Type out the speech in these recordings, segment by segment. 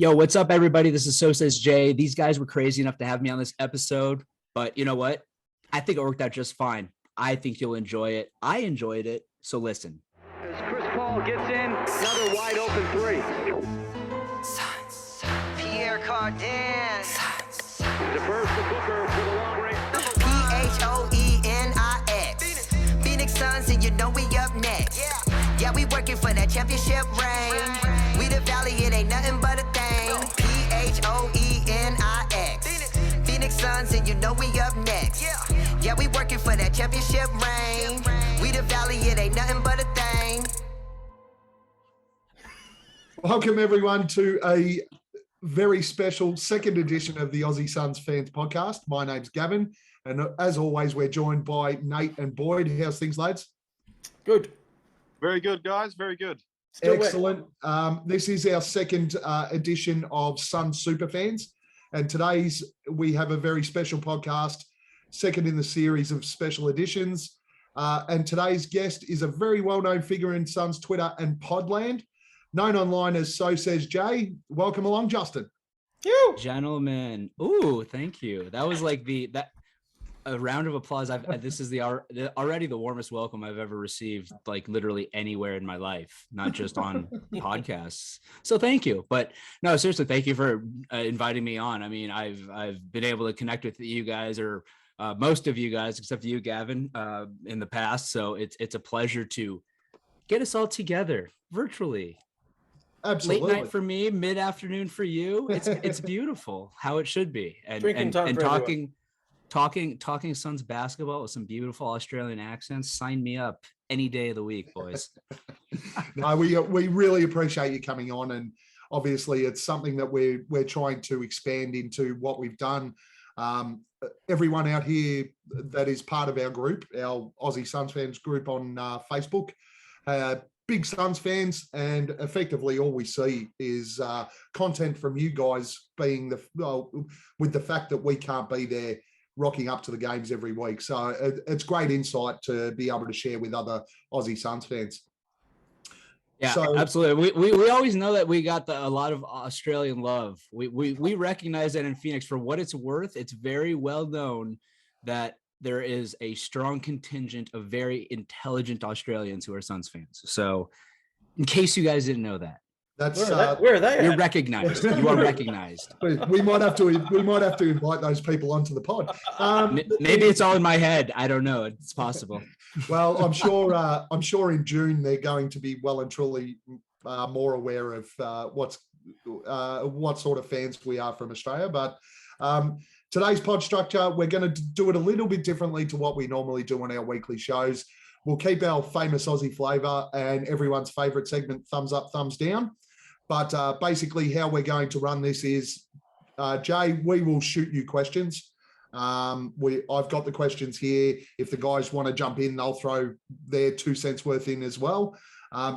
Yo, what's up, everybody? This is So Says Jay. These guys were crazy enough to have me on this episode, but you know what? I think it worked out just fine. I think you'll enjoy it. I enjoyed it, so listen. As Chris Paul gets in, another wide open three. Pierre Cardin. Defers to Booker for the long range. Phoenix. Phoenix Suns, and you know we up next. Yeah, we working for that championship ring. We the valley, it ain't nothing but a thing. Phoenix. Phoenix Suns, and you know we up next. Yeah, we working for that championship ring. We the valley, it ain't nothing but a thing. Welcome everyone to a very special second edition of the Aussie Suns Fans podcast. My name's Gavin, and as always, we're joined by Nate and Boyd. How's things, lads? Good. Very good, guys. Very good. Still Excellent. This is our second edition of Suns Superfans, and we have a very special podcast, second in the series of special editions. And today's guest is a very well-known figure in Suns Twitter and Podland, known online as So Says Jay. Welcome along, Justin. Gentlemen. Ooh, thank you. That was like a round of applause. This is already the warmest welcome I've ever received, like literally anywhere in my life, not just on podcasts. So thank you. But no, seriously, thank you for inviting me on. I mean, I've been able to connect with you guys, or most of you guys, except you, Gavin, in the past. So it's a pleasure to get us all together virtually. Absolutely. Late night for me, mid-afternoon for you. It's beautiful how it should be. And talking Suns basketball with some beautiful Australian accents. Sign me up any day of the week, boys. No, we really appreciate you coming on, and obviously it's something that we're trying to expand into what we've done. Everyone out here that is part of our group, our Aussie Suns Fans group on Facebook, big Suns fans, and effectively all we see is content from you guys being with the fact that we can't be there rocking up to the games every week. So it's great insight to be able to share with other Aussie Suns fans. Yeah, so, absolutely. We always know that we got a lot of Australian love. We recognize that in Phoenix. For what it's worth, it's very well known that there is a strong contingent of very intelligent Australians who are Suns fans. So in case you guys didn't know that. Where are they? You're recognized. You are recognized. We might have to invite those people onto the pod. Maybe it's all in my head. I don't know. It's possible. Well, I'm sure in June they're going to be well and truly more aware of what sort of fans we are from Australia. But today's pod structure, we're going to do it a little bit differently to what we normally do on our weekly shows. We'll keep our famous Aussie flavour and everyone's favourite segment, thumbs up, thumbs down. But basically how we're going to run this is, Jay, we will shoot you questions. I've got the questions here. If the guys want to jump in, they'll throw their 2 cents worth in as well.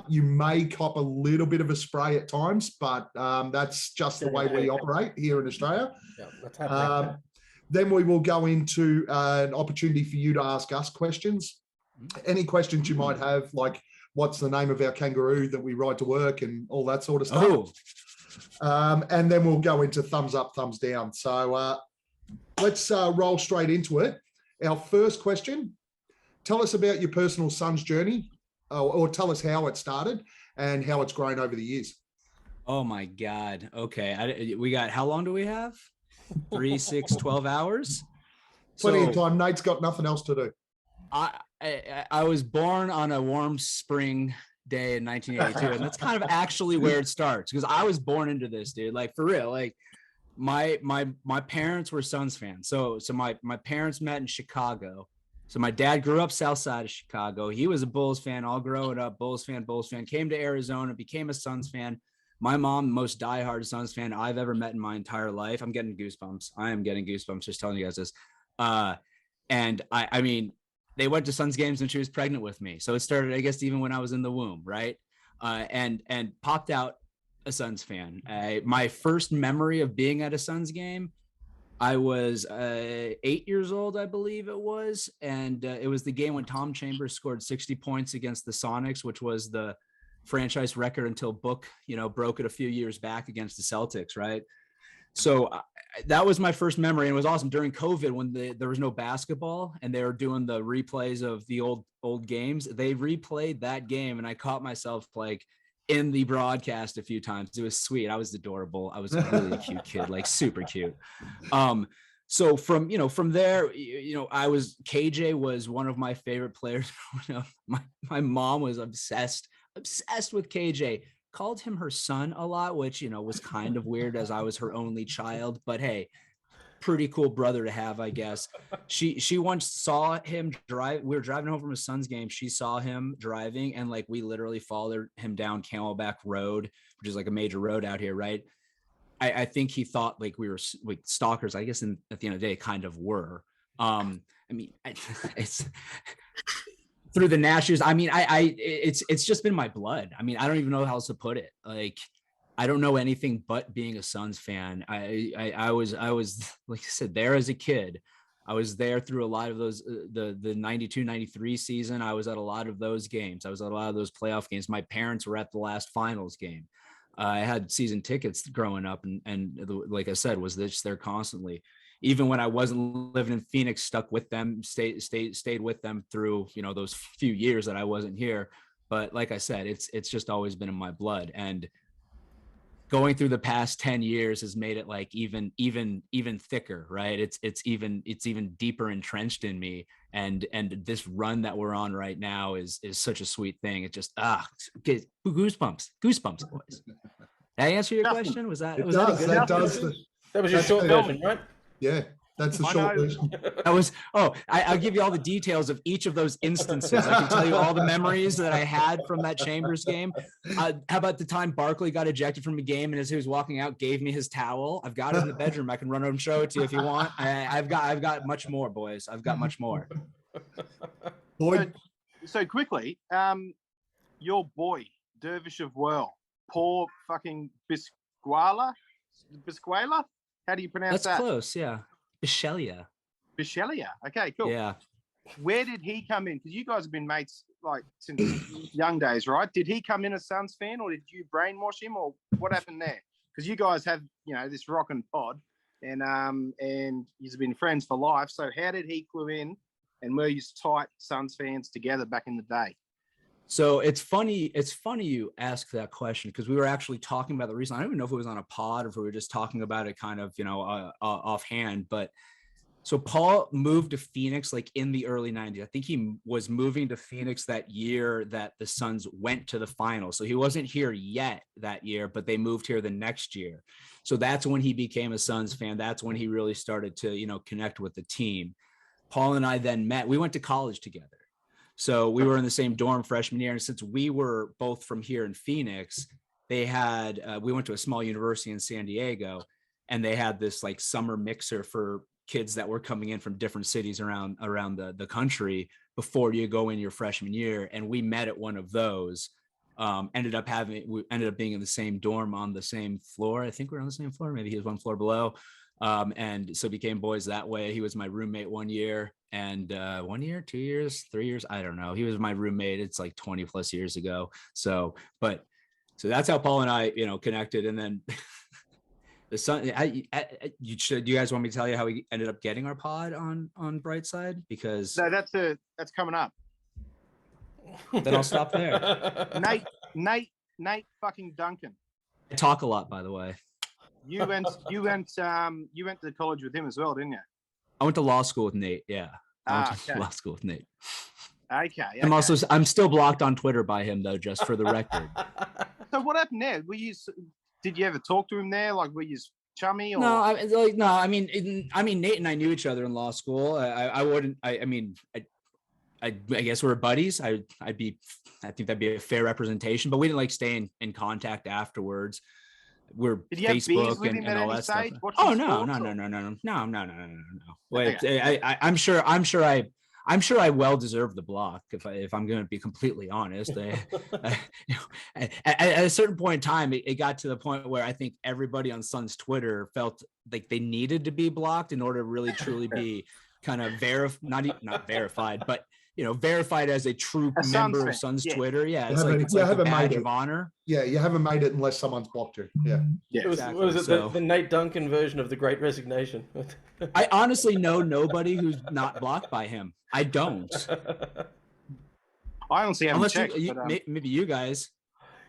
You may cop a little bit of a spray at times, but that's just the way we operate here in Australia. Yeah, that's happening. Then we will go into an opportunity for you to ask us questions. Any questions you might have, like what's the name of our kangaroo that we ride to work and all that sort of stuff. And then we'll go into thumbs up, thumbs down. So let's roll straight into it. Our first question, tell us about your personal Suns journey, or tell us how it started and how it's grown over the years. Oh my God. Okay. We got, how long do we have? 3, 6, 12 hours? Plenty of time. Nate's got nothing else to do. I was born on a warm spring day in 1982, and that's kind of actually where it starts, because I was born into this, dude. Like, for real. Like, my parents were Suns fans. So my parents met in Chicago. So my dad grew up south side of Chicago. He was a Bulls fan all growing up. Bulls fan. Came to Arizona, became a Suns fan. My mom, most diehard Suns fan I've ever met in my entire life. I'm getting goosebumps. I am getting goosebumps just telling you guys this. And I mean, they went to Suns games and she was pregnant with me. So it started, I guess, even when I was in the womb, right? And popped out a Suns fan. My first memory of being at a Suns game, I was 8 years old, I believe it was. And it was the game when Tom Chambers scored 60 points against the Sonics, which was the franchise record until Book, broke it a few years back against the Celtics, right? So that was my first memory, and it was awesome during COVID when there was no basketball and they were doing the replays of the old games. They replayed that game, and I caught myself like in the broadcast a few times. It was sweet. I was adorable. I was really a cute kid, like super cute. So from there, KJ was one of my favorite players. My mom was obsessed with KJ. Called him her son a lot, which, was kind of weird as I was her only child, but hey, pretty cool brother to have, I guess. She once saw him drive. We were driving home from a Suns game. She saw him driving, and like we literally followed him down Camelback Road, which is like a major road out here, right? I think he thought like we were like stalkers. I guess at the end of the day, kind of were. It's through the Nashers. It's just been my blood. I don't even know how else to put it. Like, I don't know anything but being a Suns fan. I was like I said, there as a kid. I was there through a lot of those, the 92-93 season. I was at a lot of those games. I was at a lot of those playoff games. My parents were at the last finals game. I had season tickets growing up, and like I said, was just there constantly. Even when I wasn't living in Phoenix, stuck with them, stayed with them through, those few years that I wasn't here. But like I said, it's just always been in my blood. And going through the past 10 years has made it like even thicker, right? It's even deeper entrenched in me. And this run that we're on right now is such a sweet thing. It just goosebumps, boys. Did I answer your question? Was that that was your short version, right? Yeah, that's the short version. I'll give you all the details of each of those instances. I can tell you all the memories that I had from that Chambers game. How about the time Barkley got ejected from a game, and as he was walking out, gave me his towel? I've got it in the bedroom. I can run over and show it to you if you want. I've got much more, boys. I've got much more. Boyd. So quickly, your boy, Dervish of Whirl, Paul fucking Bisquala? How do you pronounce that? That's close, yeah. Bishelia. Okay, cool. Yeah. Where did he come in? Because you guys have been mates like since young days, right? Did he come in a Suns fan, or did you brainwash him, or what happened there? Because you guys have, this rockin' pod, and you've been friends for life. So how did he clue in, and were you tight Suns fans together back in the day? So it's funny you ask that question, because we were actually talking about the reason. I don't even know if it was on a pod or if we were just talking about it kind of, offhand. But so Paul moved to Phoenix like in the early 90s. I think he was moving to Phoenix that year that the Suns went to the finals. So he wasn't here yet that year, but they moved here the next year. So that's when he became a Suns fan. That's when he really started to, connect with the team. Paul and I then met. We went to college together. So we were in the same dorm freshman year. And since we were both from here in Phoenix, they had, we went to a small university in San Diego, and they had this like summer mixer for kids that were coming in from different cities around the country before you go in your freshman year. And we met at one of those, ended up being in the same dorm on the same floor. I think we're on the same floor. Maybe he was one floor below. And so became boys that way. He was my roommate 1 year, and 1 year, 2 years, 3 years. I don't know. He was my roommate. It's like 20 plus years ago. So that's how Paul and I, connected. And then the Sun, do you guys want me to tell you how we ended up getting our pod on Brightside? Because no, that's coming up. Then I'll stop there. Nate fucking Duncan. I talk a lot, by the way. You went to college with him as well, didn't you? I went to law school with Nate. Yeah. Okay. Law school with Nate. Okay. I'm still blocked on Twitter by him though, just for the record. So what happened there? Did you ever talk to him there? Like, were you chummy? Or? No, I mean, Nate and I knew each other in law school. I guess we're buddies. I think that'd be a fair representation, but we didn't like stay in contact afterwards. We're Facebook and all that stuff. Oh no. Wait, okay. I'm sure I well deserve the block if I'm going to be completely honest. At a certain point in time, it got to the point where I think everybody on Suns Twitter felt like they needed to be blocked in order to really truly be kind of not verified, but verified as a true A Suns member fan, of Suns yeah. Twitter. Yeah, You it's like haven't- you a haven't badge made of it. honor. Yeah, you haven't made it unless someone's blocked you. Yeah. Yeah. It was, Exactly, what was it, so- the Nate Duncan version of the Great Resignation? I honestly know nobody who's not blocked by him. I don't. I honestly haven't Unless checked. you, but, maybe you guys.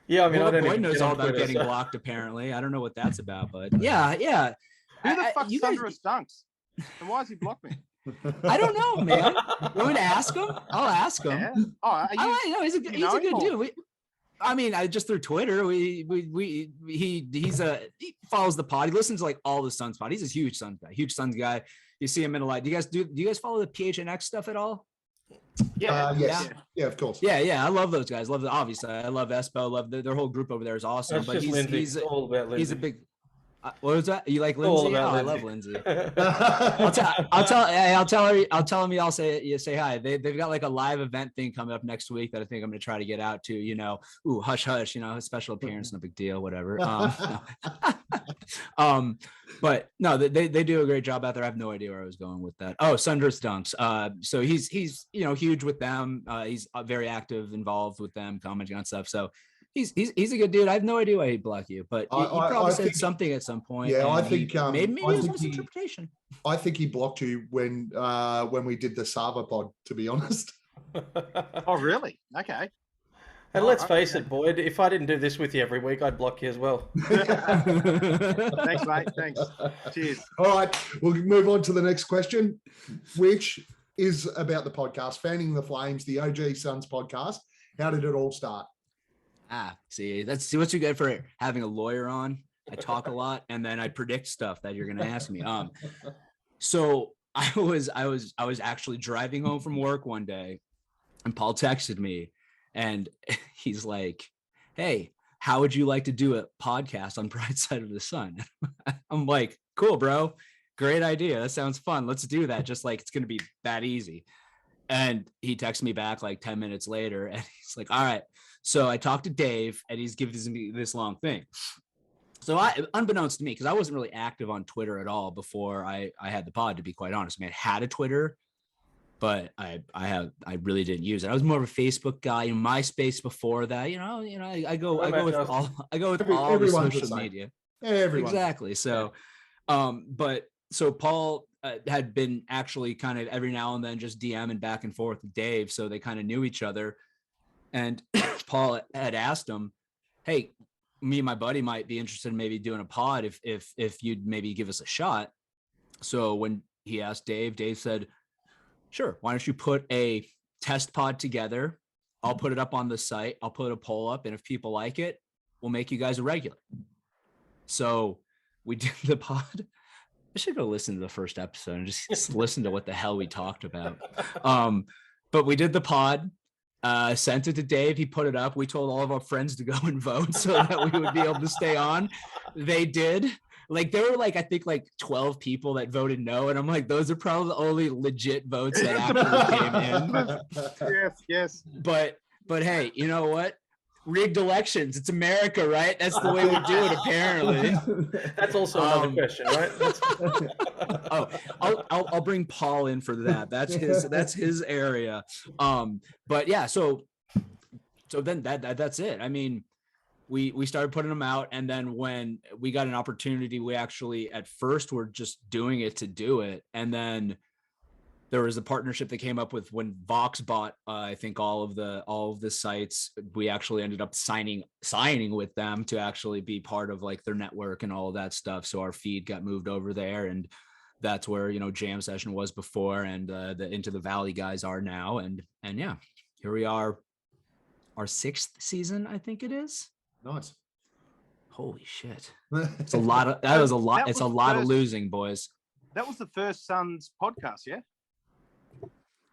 Yeah, I mean, I don't Boyd even knows get all on about Twitter, getting so- blocked. Apparently, I don't know what that's about, but yeah. who the fuck's you guys, Thunderous Dunks? And why has he blocked me? I don't know, man. You want me to ask him? I'll ask him. Yeah. Oh, are you, I know he's a you know good him, or- dude. I just through Twitter. He follows the pod. He listens to like all the Suns pod. He's a huge Suns guy. You see him in a lot. Do you guys follow the PHNX stuff at all? yeah. Yes. Yeah, of course. Yeah. I love those guys. Obviously, I love Espo. Love their whole group over there is awesome. That's But just Lindsay. he's It's all about Lindsay. he's a big. What was that? You like All Lindsay? Oh, about I love Lindsay. I'll tell him y'all say hi. They've got like a live event thing coming up next week that I think I'm gonna try to get out to. Hush hush, a special appearance, no big deal, whatever. But no, they do a great job out there. I have no idea where I was going with that. Oh, Sundress Dunks. So he's huge with them. He's very active, involved with them, commenting on stuff. So he's a good dude. I have no idea why he'd block you, but he probably said something at some point. Yeah, I and think maybe it I was think misinterpretation. I think he blocked you when we did the Sava pod, to be honest. Oh, really? Okay. And let's face it, Boyd, if I didn't do this with you every week, I'd block you as well. Thanks, mate. Thanks. Cheers. All right, we'll move on to the next question, which is about the podcast, Fanning the Flames, the OG Suns podcast. How did it all start? See what you get for having a lawyer on. I talk a lot and then I predict stuff that you're going to ask me. So I was actually driving home from work one day and Paul texted me and he's like, "Hey, how would you like to do a podcast on Bright Side of the Sun?" I'm like, "Cool, bro. Great idea. That sounds fun. Let's do that." Just like, it's going to be that easy. And he texted me back like 10 minutes later and he's like, "All right." So I talked to Dave and he's giving me this long thing. So unbeknownst to me, because I wasn't really active on Twitter at all before I had the pod, to be quite honest. I mean, I had a Twitter, but I really didn't use it. I was more of a Facebook guy. MySpace before that, I go with all the social media. Everyone. Exactly. So, so Paul had been actually kind of every now and then just DMing back and forth with Dave, so they kind of knew each other. And Paul had asked him, "Hey, me and my buddy might be interested in maybe doing a pod if you'd maybe give us a shot." So when he asked Dave said, "Sure, why don't you put a test pod together? I'll put it up on the site. I'll put a poll up, and if people like it, we'll make you guys a regular." So we did the pod. I should go listen to the first episode and just listen to what the hell we talked about. But we did the pod. Sent it to Dave. He put it up. We told all of our friends to go and vote so that we would be able to stay on. They did. Like, there were like, I think like 12 people that voted no. And I'm like, those are probably the only legit votes that actually came in. Yes. But hey, you know what? Rigged elections. It's America, right? That's the way we do it, apparently. That's also another question, right? I'll bring Paul in for that. That's his area. But yeah, so then that's it. I mean, we started putting them out, and then when we got an opportunity, we actually at first were just doing it to do it, and then there was a partnership that came up with when Vox bought, I think all of the sites. We actually ended up signing with them to actually be part of like their network and all of that stuff. So our feed got moved over there, and that's where Jam Session was before, and the Into the Valley guys are now, and yeah, here we are, our 6th season, I think it is. Nice. Holy shit! It's a lot of that was a lot. It's a lot of losing, boys. That was the first Suns podcast, yeah.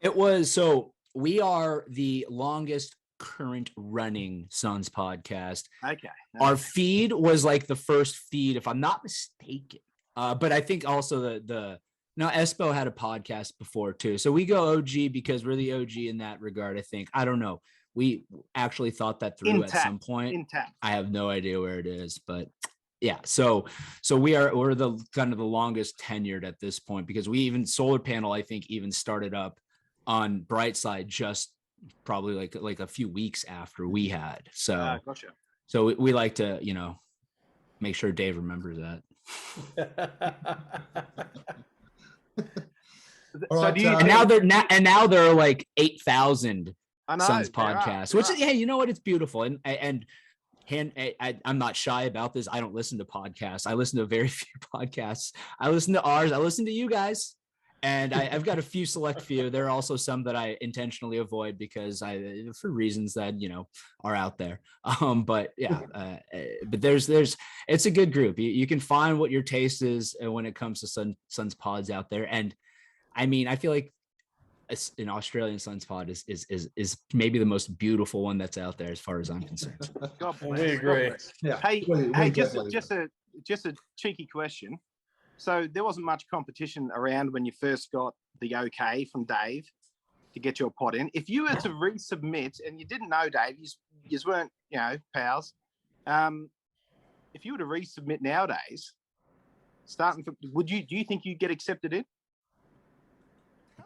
It was. So we are the longest current running Suns podcast. Okay. Our feed was like the first feed, if I'm not mistaken. But I think also now Espo had a podcast before too. So we go OG because we're the OG in that regard, I think. I don't know. We actually thought that through at some point. Intact. I have no idea where it is, but yeah. So we're the kind of the longest tenured at this point, because we even Solar Panel, I think, even started up on Brightside just probably like a few weeks after we had. So Gotcha. so we like to, make sure Dave remembers that. All right, do you And now there are like 8,000 Suns there are, podcasts, there which are. is, you know what? It's beautiful. And I'm not shy about this. I don't listen to podcasts. I listen to very few podcasts. I listen to ours. I listen to you guys. And I've got a few select few. There are also some that I intentionally avoid because for reasons that, are out there. But yeah, but there's it's a good group. You can find what your taste is when it comes to Suns pods out there. And I mean, I feel like an Australian Suns pod is maybe the most beautiful one that's out there as far as I'm concerned. God bless. We agree. God bless. Yeah. Hey, We hey, get just a cheeky question. So there wasn't much competition around when you first got the okay from Dave to get your pod in. If you were to resubmit, and you didn't know Dave, you weren't, pals. If you were to resubmit nowadays, starting from, do you think you'd get accepted in?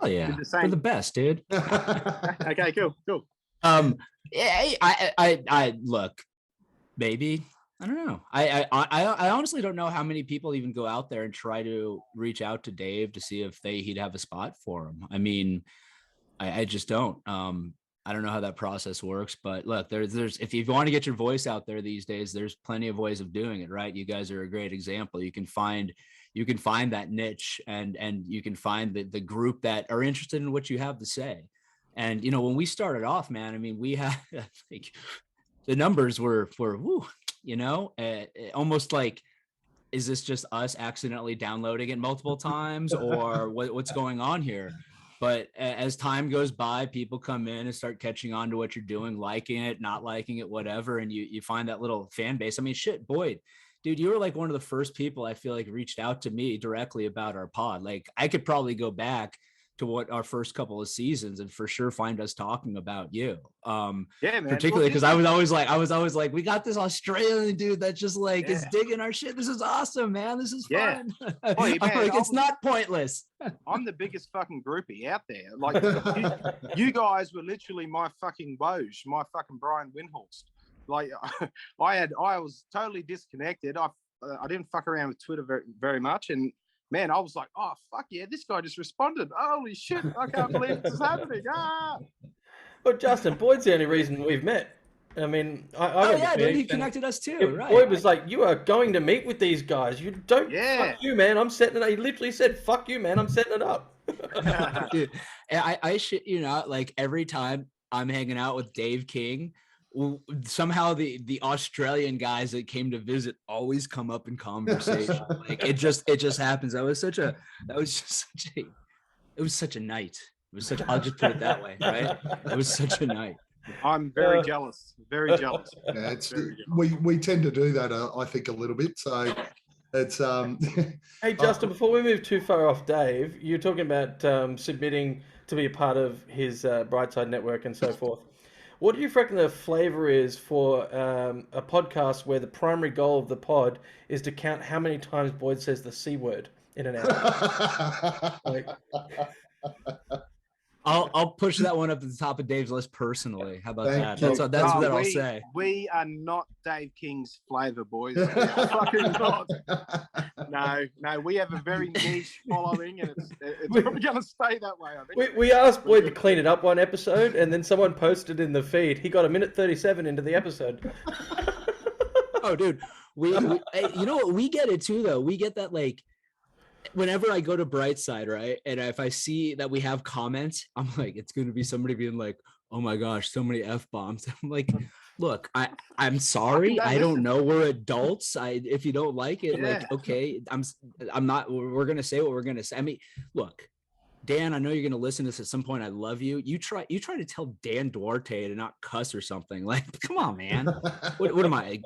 Oh yeah, Did the same- for the best, dude. Okay, cool. Yeah, I look, maybe. I don't know. I honestly don't know how many people even go out there and try to reach out to Dave to see if he'd have a spot for him. I mean, I just don't. I don't know how that process works, but look, there's if you want to get your voice out there these days, there's plenty of ways of doing it, right? You guys are a great example. You can find that niche and you can find the group that are interested in what you have to say. And when we started off, man, I mean, we had like the numbers were woo, almost like, is this just us accidentally downloading it multiple times or what's going on here? But as time goes by, people come in and start catching on to what you're doing, liking it, not liking it, whatever. And you find that little fan base. I mean, shit, Boyd, dude, you were like one of the first people I feel like reached out to me directly about our pod. Like I could probably go back to what our first couple of seasons and for sure find us talking about you. Yeah, man. Particularly because I was always like, we got this Australian dude that just like is digging our shit. This is awesome, man. This is fun. Oh, I'm like, it's not pointless. I'm the biggest fucking groupie out there. Like you guys were literally my fucking Woj, my fucking Brian Windhorst. Like I was totally disconnected. I didn't fuck around with Twitter very, very much, and man, I was like, oh fuck yeah, this guy just responded. Holy shit, I can't believe this is happening. Well, Justin, Boyd's the only reason we've met. I mean, dude, he connected us too. Right. Boyd was like, you are going to meet with these guys. You don't. Fuck you, man. I'm setting it up. He literally said, fuck you, man. I'm setting it up. Dude, I shit you not, like every time I'm hanging out with Dave King, somehow the Australian guys that came to visit always come up in conversation. Like it just happens. It was such a night. I'll just put it that way, right? It was such a night. I'm very jealous. Very jealous. Yeah, we tend to do that, I think, a little bit. So it's Hey, Justin, before we move too far off Dave, you're talking about submitting to be a part of his Brightside network and so forth. What do you reckon the flavor is for a podcast where the primary goal of the pod is to count how many times Boyd says the C word in an hour? Like, I'll push that one up to the top of Dave's list personally. How about Thank that? you. That's what I'll say. We are not Dave King's flavor, boys. We are fucking not. No, we have a very niche following, and it's probably going to stay that way, I think. we asked Boyd to clean it up one episode, and then someone posted in the feed. He got a minute 37 into the episode. Oh, dude, we you know what? We get it too, though. We get that, like, whenever I go to Brightside, right, and if I see that we have comments, I'm like, it's going to be somebody being like, oh my gosh, so many F-bombs. I'm like, look, I'm sorry. I don't know. We're adults. If you don't like it, like, okay, I'm not, we're going to say what we're going to say. I mean, look, Dan, I know you're going to listen to this at some point. I love you. You try to tell Dan Duarte to not cuss or something. Like, come on, man. What am I?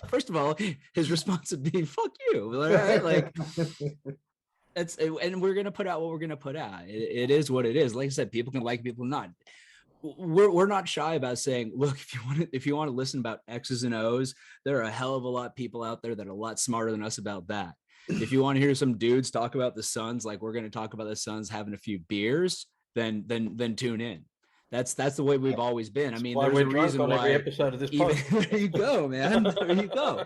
First of all, his response would be, fuck you. Right? Like, and we're going to put out what we're going to put out. It is what it is. Like I said, people can like, people not. We're not shy about saying, look, if you want to listen about X's and O's, there are a hell of a lot of people out there that are a lot smarter than us about that. If you want to hear some dudes talk about the Suns, like we're going to talk about the Suns having a few beers, then tune in. That's the way we've always been. I mean, Why there's we're a drunk reason on every why. episode of this podcast. There you go, man. There you go.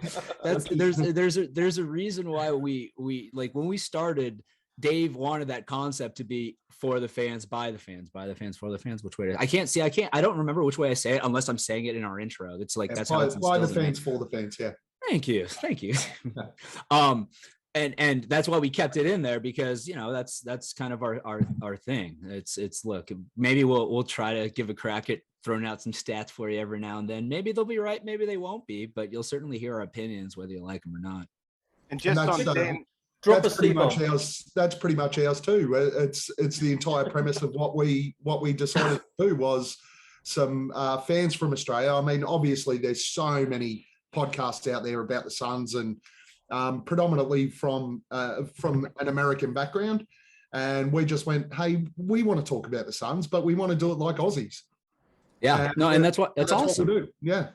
There's a reason why we like when we started. Dave wanted that concept to be for the fans, by the fans, for the fans. Which way? I don't remember which way I say it unless I'm saying it in our intro. It's like that's how it's by the instilled in me. fans, for the fans. Yeah. Thank you. And that's why we kept it in there, because that's kind of our thing. It's look, maybe we'll try to give a crack at throwing out some stats for you every now and then. Maybe they'll be right, maybe they won't be, but you'll certainly hear our opinions whether you like them or not. And just on Dan, that's pretty much ours. That's pretty much ours too. It's the entire premise of what we decided to do was some fans from Australia. I mean, obviously, there's so many podcasts out there about the Suns, and predominantly from an American background. And we just went, hey, we want to talk about the Suns, but we want to do it like Aussies. Yeah, and that's awesome. What we do. Yeah.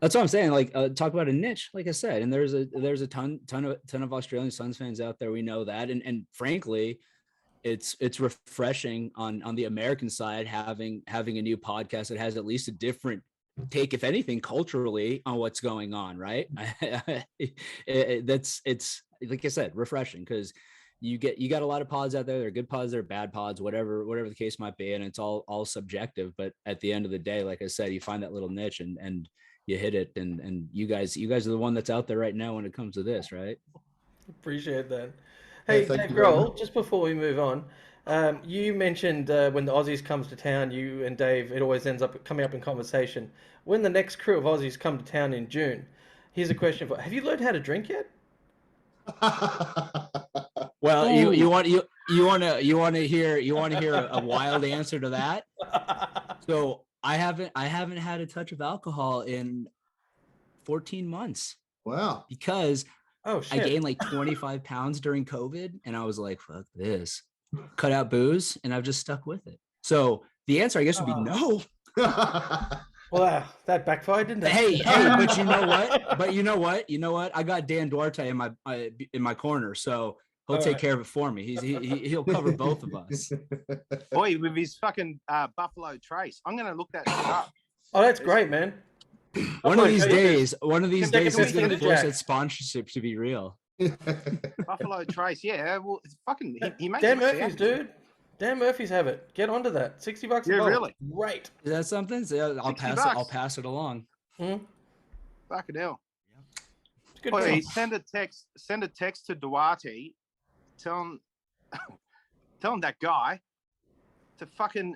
That's what I'm saying. Like, talk about a niche, like I said, and there's a ton of Australian Suns fans out there. We know that, and frankly, it's refreshing on the American side having a new podcast that has at least a different take, if anything, culturally on what's going on. Right? It's like I said, refreshing, because you got a lot of pods out there. There are good pods, there are bad pods, whatever the case might be, and it's all subjective. But at the end of the day, like I said, you find that little niche and you hit it, and you guys are the one that's out there right now when it comes to this, right? Appreciate that. Hey, Dave Grohl, just before we move on, you mentioned when the Aussies comes to town, you and Dave, it always ends up coming up in conversation. When the next crew of Aussies come to town in June, here's a question have you learned how to drink yet? Well, you want to hear a wild answer to that? So I haven't had a touch of alcohol in 14 months. Wow. Because I gained like 25 pounds during COVID, and I was like, fuck this. Cut out booze, and I've just stuck with it. So the answer, I guess, would be no. Wow, that backfired, didn't it? Hey, but you know what? I got Dan Duarte in my corner, so he'll take care of it for me. He'll cover both of us. Boy, with his fucking Buffalo Trace, I'm going to look that shit up. Oh, that's great, man. One of these days, he's going to force Jack. that sponsorship to be real. Buffalo Trace, yeah. Well, it's fucking. He makes Dan it Murphy's, sound- dude. Dan Murphy's have it. Get onto that. $60 a Yeah, bottle. really? Right. Is that something? So I'll pass it along. Fucking hell. It's good. Boy, send a text to Duarte. Tell him that guy to fucking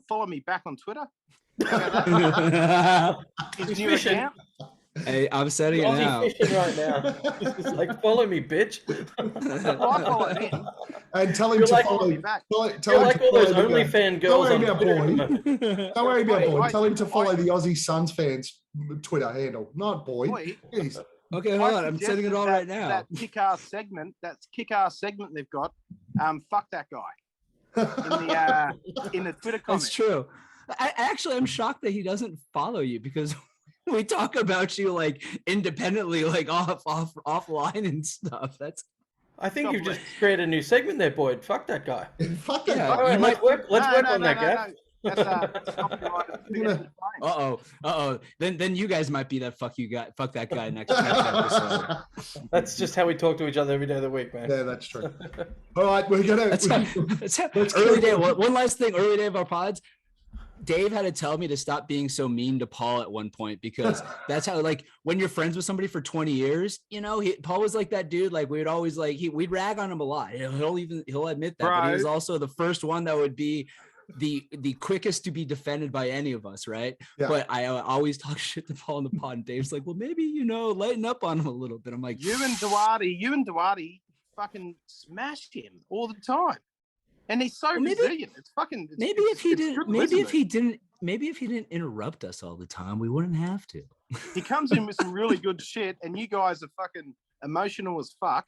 follow me back on Twitter. His new fishing. account. Hey, I'm setting it now. Fishing right now. It's like, follow me, bitch. Well, I followed him. And tell him You're to like- follow. me back. Tell You're him like to all those follow the guy. OnlyFans girls Don't on worry about Twitter. Don't worry about Wait, Boyd. wait, Tell him to follow wait. the Aussie Suns fans Twitter handle, not Boyd. Boy, Jeez. Okay, hold on. I'm setting it all right now. That kick-ass segment they've got. Fuck that guy in the Twitter comments. That's true. I'm shocked that he doesn't follow you, because we talk about you like independently, like offline and stuff. That's I think you've just created a new segment there, Boyd. Fuck that guy. Fuck that. Yeah. All right, You let's work on that, Gav. That's Uh-oh. Then you guys might be that fuck that guy next episode. That's just how we talk to each other every day of the week, man. Yeah, that's true. All right, we're gonna. That's early day. One last thing, early day of our pods. Dave had to tell me to stop being so mean to Paul at one point, because that's how, like, when you're friends with somebody for 20 years, Paul was like that dude. Like, we'd always we'd rag on him a lot. He'll admit that, but he was also the first one that would be the quickest to be defended by any of us, right? Yeah. But I always talk shit to Paul in the pod, and Dave's like, well, maybe lighten up on him a little bit. I'm like, you and Duarte fucking smash him all the time. And he's so resilient. It's fucking. Maybe if he didn't interrupt us all the time, we wouldn't have to. He comes in with some really good shit, and you guys are fucking emotional as fuck,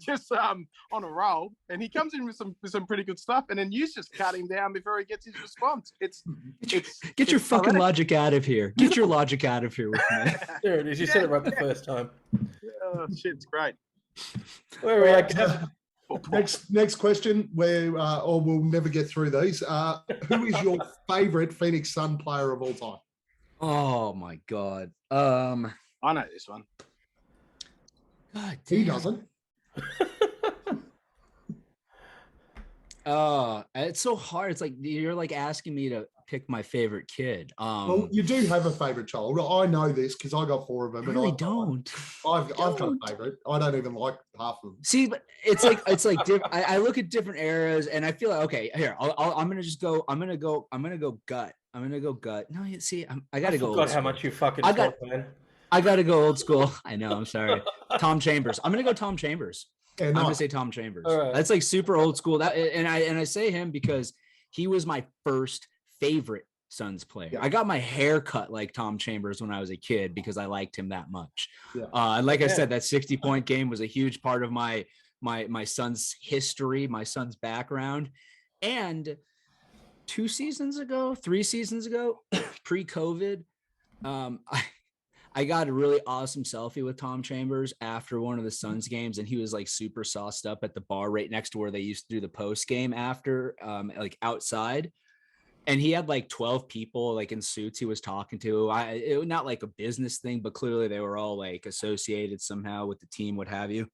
just on a roll. And he comes in with some pretty good stuff, and then you just cut him down before he gets his response. Get your fucking logic out of here. Get your logic out of here with me. There it is. You said it right the first time. Oh, shit's great. Where are we at, Gav? Next question, or we'll never get through these. Who is your favorite Phoenix Sun player of all time? Oh my God. I know this one. God He damn. doesn't. It's so hard. It's like you're like asking me to pick my favorite kid. Well, you do have a favorite child. I know this because I got 4 of them. I really don't. I've got a favorite. I don't even like half of them. See, but it's like I look at different eras and I feel like, okay, here I'm gonna go gut. I'm gonna go gut. No, you see, I gotta go. God, how much you fucking talk, man. I gotta go old school. I know. I'm sorry. Tom Chambers. I'm gonna go Tom Chambers. Yeah, I'm gonna nice. say Tom Chambers. All right. That's like super old school. I say him because he was my first favorite Suns player. Yeah. I got my hair cut like Tom Chambers when I was a kid because I liked him that much. Yeah. And like I said, that 60-point game was a huge part of my son's history, my son's background. And 3 seasons ago, pre-COVID, I got a really awesome selfie with Tom Chambers after one of the Suns games, and he was like super sauced up at the bar right next to where they used to do the post game after, like outside. And he had like 12 people like in suits he was talking to. It was not like a business thing, but clearly they were all like associated somehow with the team, what have you.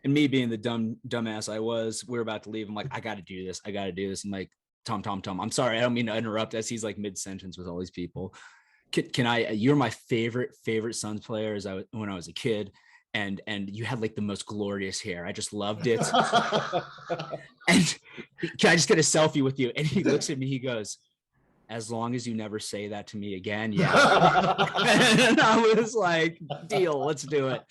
And me being the dumbass I was, we were about to leave. I'm like, I got to do this. I'm like, Tom. I'm sorry. I don't mean to interrupt as he's like mid-sentence with all these people. Can I, you're my favorite Suns player when I was a kid. And you had like the most glorious hair. I just loved it. And can I just get a selfie with you? And he looks at me, he goes, as long as you never say that to me again. Yeah. And I was like, deal, let's do it.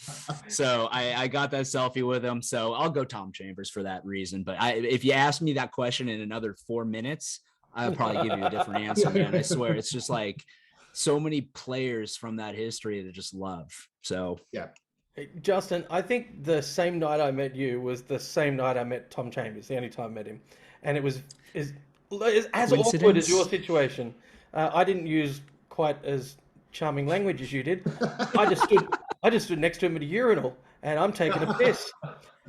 So I got that selfie with him. So I'll go Tom Chambers for that reason. But if you ask me that question in another 4 minutes, I'll probably give you a different answer, man. I swear. It's just like so many players from that history to just love. So yeah. Hey, Justin, I think the same night I met you was the same night I met Tom Chambers, the only time I met him. And it was as awkward as your situation. I didn't use quite as charming language as you did. I just stood next to him at a urinal, and I'm taking a piss.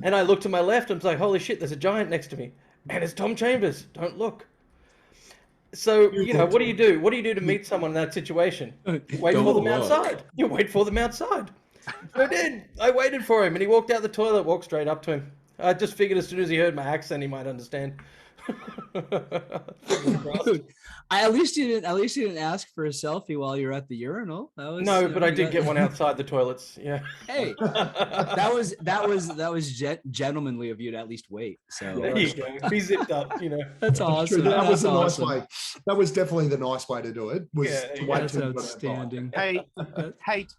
And I looked to my left, and I was like, holy shit, there's a giant next to me. And it's Tom Chambers. Don't look. So, what do you do? What do you do to meet someone in that situation? You wait for them outside. You wait for them outside. I did. I waited for him, and he walked out the toilet, walked straight up to him. I just figured as soon as he heard my accent, he might understand. Dude, at least you didn't ask for a selfie while you're at the urinal. No, but I did get one outside the toilets. Yeah. Hey, that was gentlemanly of you to at least wait. So there you go. He zipped up. That's awesome. That was a nice awesome. way. That was definitely the nice way to do it. To wait That's outstanding. Hey,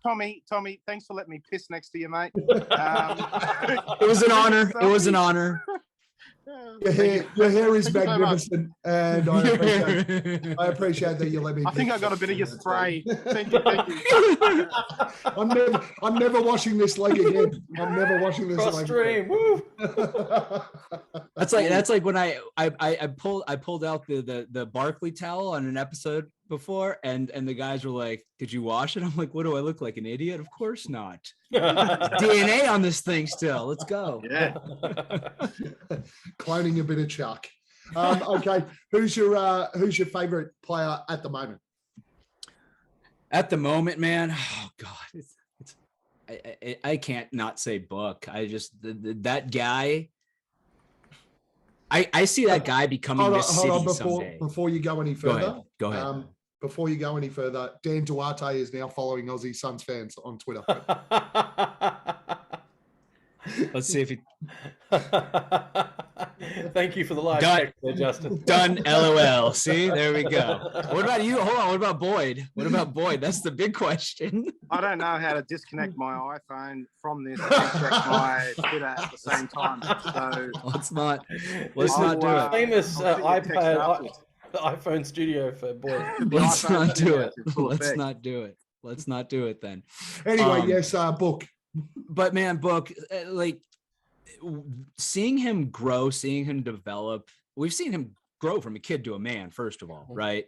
Tommy, thanks for letting me piss next to you, mate. It was an honor. It was an honor. Your hair is magnificent, and I appreciate that you let me. I think I got a bit of your spray. Thank you. I'm never washing this leg again. I'm never washing this leg again. Woo. That's like when I pulled out the Barkley towel on an episode before, and the guys were like, "Did you wash it?" I'm like, "What do I look like, an idiot? Of course not. DNA on this thing still. Let's go." Yeah. Cloning a bit of Chuck. Okay, who's your favorite player at the moment? At the moment, man. Oh God, I can't not say Book. I just that guy. I see that guy becoming this city someday. Before you go any further, go ahead. Before you go any further, Dan Duarte is now following Aussie Suns fans on Twitter. Let's see if he. Thank you for the live check there, Justin. Done. LOL. See, there we go. What about you? Hold on. What about Boyd? That's the big question. I don't know how to disconnect my iPhone from this and check my Twitter at the same time. So let's not do it. Famous iPhone studio for Boyd. Let's not do it. Let's not do it then. Anyway, yes, Book. But man, Book, like seeing him grow, seeing him develop. We've seen him grow from a kid to a man, first of all, right?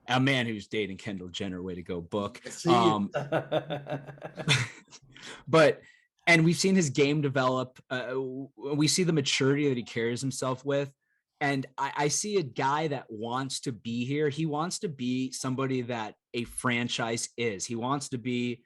A man who's dating Kendall Jenner. Way to go, Book. But And we've seen his game develop. We see the maturity that he carries himself with. And I see a guy that wants to be here. He wants to be somebody that a franchise is. He wants to be,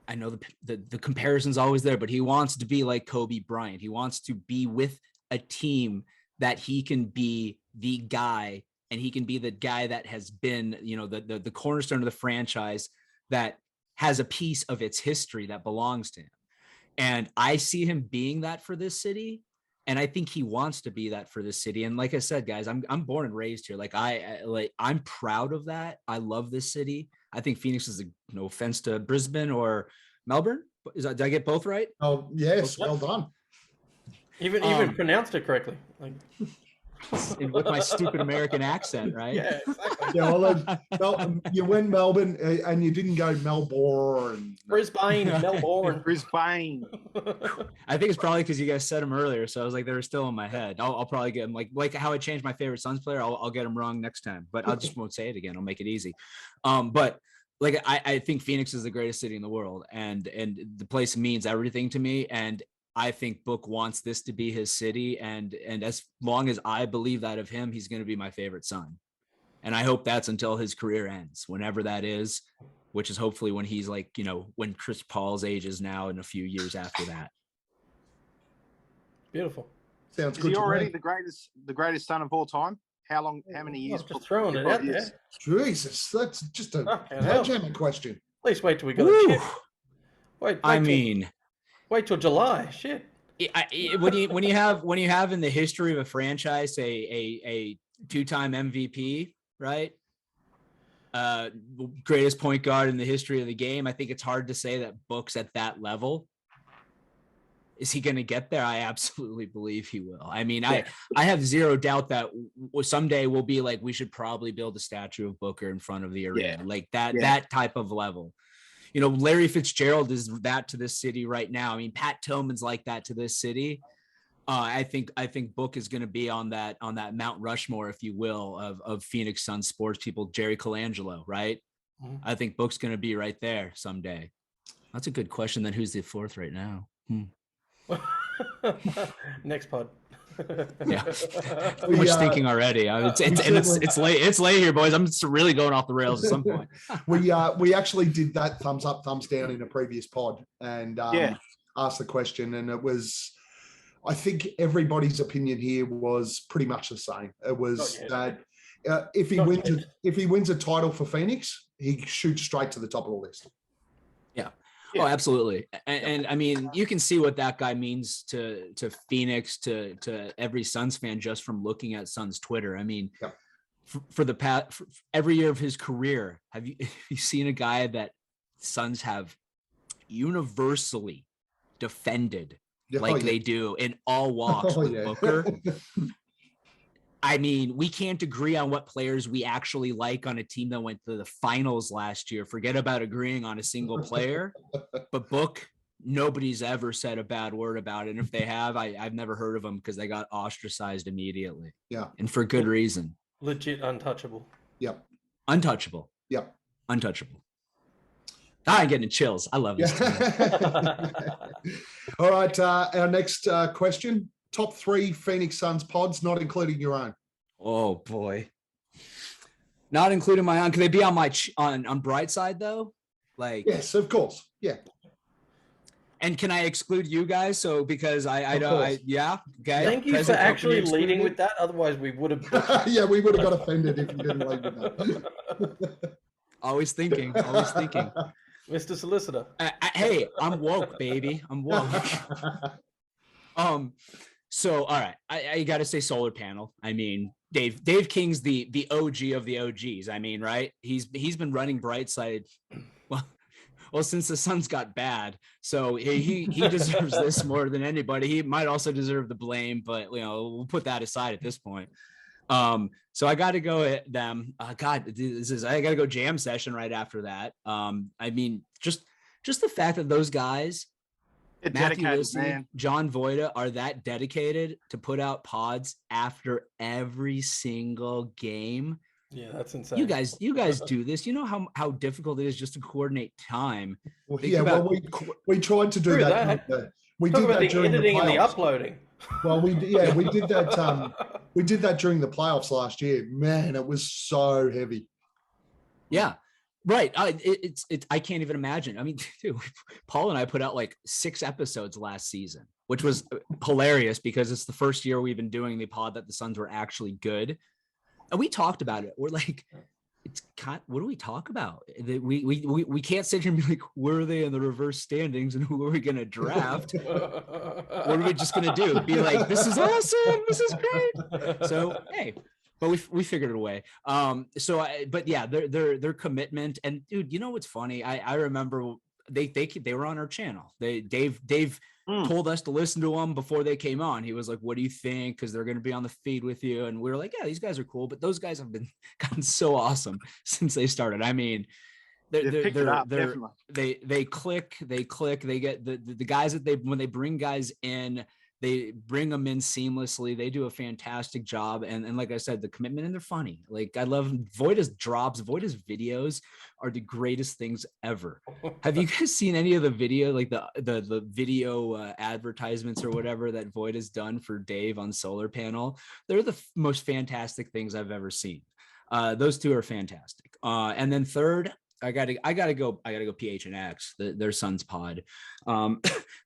I know the comparison's always there, but he wants to be like Kobe Bryant. He wants to be with a team that he can be the guy, and he can be the guy that has been, the cornerstone of the franchise that has a piece of its history that belongs to him. And I see him being that for this city. And I think he wants to be that for this city. And like I said, guys, I'm born and raised here. I'm proud of that. I love this city. I think Phoenix is no offense to Brisbane or Melbourne. Did I get both right? Oh, yes. Well done. Even pronounced it correctly. With my stupid American accent, right? Yeah, exactly. Yeah, well, you went Melbourne and you didn't go Melbourne. Brisbane, Melbourne. Brisbane. I think it's probably because you guys said them earlier, so I was like, they were still in my head. I'll probably get them like how I changed my favorite Suns player. I'll get them wrong next time, but I just won't say it again. I'll make it easy. But like I think Phoenix is the greatest city in the world, and the place means everything to me. And I think Book wants this to be his city, and as long as I believe that of him, he's going to be my favorite Sun. And I hope that's until his career ends, whenever that is, which is hopefully when he's when Chris Paul's age is now in a few years after that. Beautiful. Sounds Is good. he to already me. the greatest Son of all time? How many years? Just throwing it out there. At Jesus, that's just a Fucking hell. jamming question. least wait till we got a chip. Wait till July. Shit. When you have in the history of a franchise a two-time MVP, right? Greatest point guard in the history of the game. I think it's hard to say that Book's at that level. Is he going to get there? I absolutely believe he will. I mean, I have zero doubt that someday we'll be like, we should probably build a statue of Booker in front of the arena, like that type of level. Larry Fitzgerald is that to this city right now. I mean, Pat Tillman's like that to this city. I think Book is going to be on that Mount Rushmore, if you will, of Phoenix Suns sports people. Jerry Colangelo, right? Mm-hmm. I think Book's going to be right there someday. That's a good question. Then who's the fourth right now? Next pod. Yeah, too much thinking already. It's late. It's late here, boys. I'm just really going off the rails at some point. We actually did that thumbs up, thumbs down in a previous pod, and asked the question, and it was, I think everybody's opinion here was pretty much the same. It was that if he wins a title for Phoenix, he shoots straight to the top of the list. Oh, absolutely. And I mean, you can see what that guy means to Phoenix, to every Suns fan just from looking at Suns Twitter. I mean, for every year of his career, have you seen a guy that Suns have universally defended they do in all walks with Booker? I mean, we can't agree on what players we actually like on a team that went to the finals last year. Forget about agreeing on a single player. But Book, nobody's ever said a bad word about it. And if they have, I've never heard of them because they got ostracized immediately. Yeah. And for good reason. Legit untouchable. Yep. Untouchable. Yep. Untouchable. I'm getting chills. I love this. All right. Our next question. Top 3 Phoenix Suns pods, not including your own. Oh boy, not including my own. Can they be on my on Brightside though? Like, yes, of course, yeah. And can I exclude you guys? So because I don't, okay. Thank you for actually leading with that. Otherwise, we would have. Yeah, we would have got offended if you didn't lead with that. Always thinking. Mr. Solicitor. Hey, I'm woke, baby. I'm woke. So, all right, I got to say solar panel. I mean, Dave King's the OG of the OGs. I mean, right? He's been running Brightside, well, since the Suns got bad. So he deserves this more than anybody. He might also deserve the blame, but we'll put that aside at this point. So I got to go at them. I got to go jam session right after that. I mean, just the fact that those guys. Matthew Wilson, John Voida are that dedicated to put out pods after every single game. Yeah, that's insane. You guys do this. You know how difficult it is just to coordinate time. Well, we tried to do True that. that. We Talk did about that the during the editing and the playoffs. uploading. Well, we did that. We did that during the playoffs last year. Man, it was so heavy. Yeah, right. It's I can't even imagine. I mean, dude, Paul and I put out like 6 episodes last season, which was hilarious because it's the first year we've been doing the pod that the Suns were actually good, and we talked about it. We're like, what do we talk about? We can't sit here and be like, where are they in the reverse standings and who are we going to draft? What are we just going to do? Be like, this is awesome. This is great. So, hey, but we figured it away. But yeah, their commitment, and dude, you know what's funny? I remember they were on our channel. Dave told us to listen to them before they came on. He was like, what do you think? Because they're going to be on the feed with you. And we were like, yeah, these guys are cool. But those guys have gotten so awesome since they started. I mean, they click, they get the guys that when they bring guys in, they bring them in seamlessly. They do a fantastic job. And like I said, the commitment, and they're funny. Like, I love Voida's drops. Voida's videos are the greatest things ever. Have you guys seen any of the video, like the video advertisements or whatever that Voida's done for Dave on Solar Panel? They're the most fantastic things I've ever seen. Those two are fantastic. And then third, I gotta go PHNX, their Suns pod.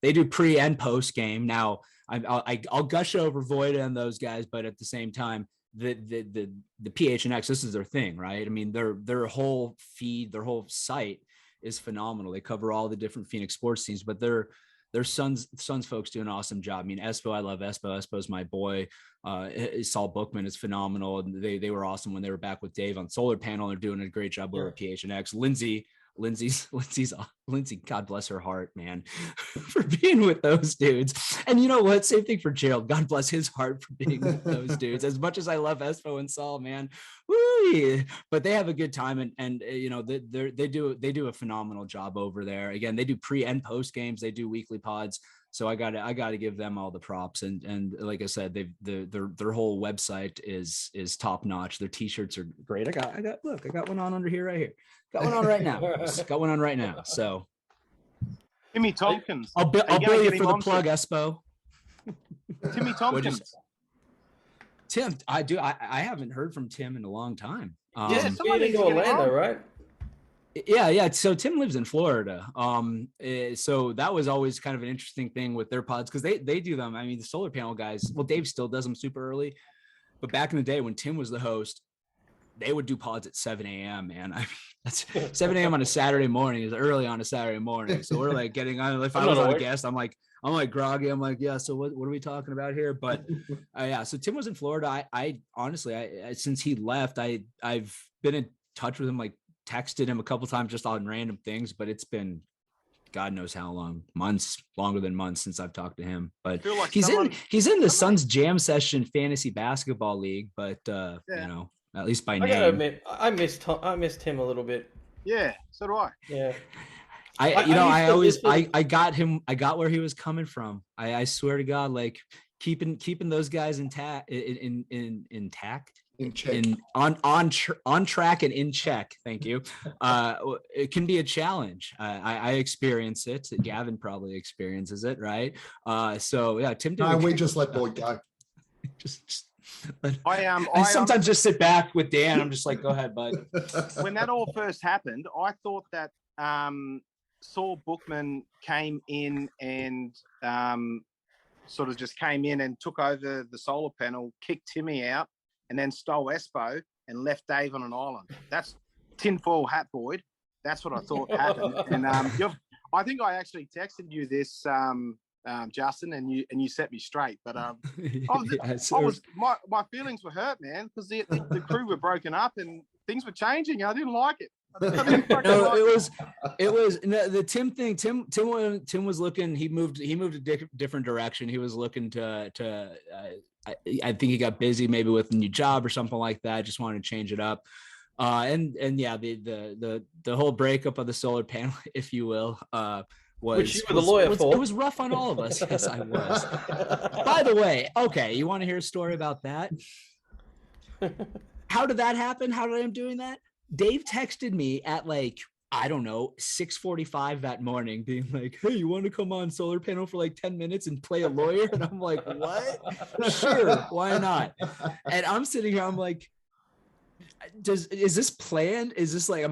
They do pre and post game. Now I'll gush over Voida and those guys, but at the same time, the PHNX, this is their thing, right? I mean, their whole feed, their whole site is phenomenal. They cover all the different Phoenix sports teams, but their Suns folks do an awesome job. I mean, Espo, I love Espo. Espo's my boy. Saul Bookman is phenomenal. And they were awesome when they were back with Dave on Solar Panel. They're doing a great job over at PHNX. Lindsay, God bless her heart, man, for being with those dudes. And you know what? Same thing for Gerald. God bless his heart for being with those dudes. As much as I love Espo and Saul, man, woo, but they have a good time, and you know, they do a phenomenal job over there. Again, they do pre and post games. They do weekly pods. So I gotta give them all the props, and like I said, their whole website is top notch. Their t-shirts are great. I got one on under here right here. Got one on right now. Got one on right now. So Timmy Tompkins. I'll bill you for the plug, Espo. Timmy Tompkins. Tim, I haven't heard from Tim in a long time. Somebody in Orlando, right? Yeah. So Tim lives in Florida. So that was always kind of an interesting thing with their pods, because they do them. I mean, the Solar Panel guys, well, Dave still does them super early, but back in the day when Tim was the host, they would do pods at 7 a.m. man. I mean, that's 7 a.m. on a Saturday morning is early on a Saturday morning. So we're like getting on. If I was on a guest, I'm like groggy. I'm like, yeah. So what are we talking about here? But yeah. So Tim was in Florida. I honestly, since he left, I've been in touch with him, like texted him a couple times just on random things, but it's been God knows how long, longer than months since I've talked to him. But like he's in the Suns Jam Session Fantasy Basketball League, but you know, at least by name. I gotta admit, I missed him a little bit. Yeah, so do I. Yeah. I got where he was coming from. I swear to God, like keeping those guys intact, intact. In check. On track and in check. Thank you. It can be a challenge. I experience it. Gavin probably experiences it, right? So yeah, Tim. We just let Boyd go. I sometimes just sit back with Dan. I'm just like, go ahead, bud. When that all first happened, I thought that Saul Bookman came in and sort of just came in and took over the Solar Panel, kicked Timmy out, and then stole Espo and left Dave on an island. That's tinfoil hat, Boyd. That's what I thought happened. And I think I actually texted you this, Justin, and you set me straight. But my feelings were hurt, man, because the crew were broken up and things were changing. I didn't like it. It was the Tim thing. Tim was looking. He moved a different direction. He was looking to. I think he got busy, maybe with a new job or something like that. Just wanted to change it up. And yeah, the whole breakup of the Solar Panel, if you will, which you were the lawyer for. It was rough on all of us. Yes, I was. By the way, okay, you want to hear a story about that? how did that happen? How did I end up doing that? Dave texted me at like, I don't know, 6:45 that morning, being like, "Hey, you want to come on Solar Panel for like 10 minutes and play a lawyer?" And I'm like, "What? Sure, why not?" And I'm sitting here, I'm like, is this planned? Is this like,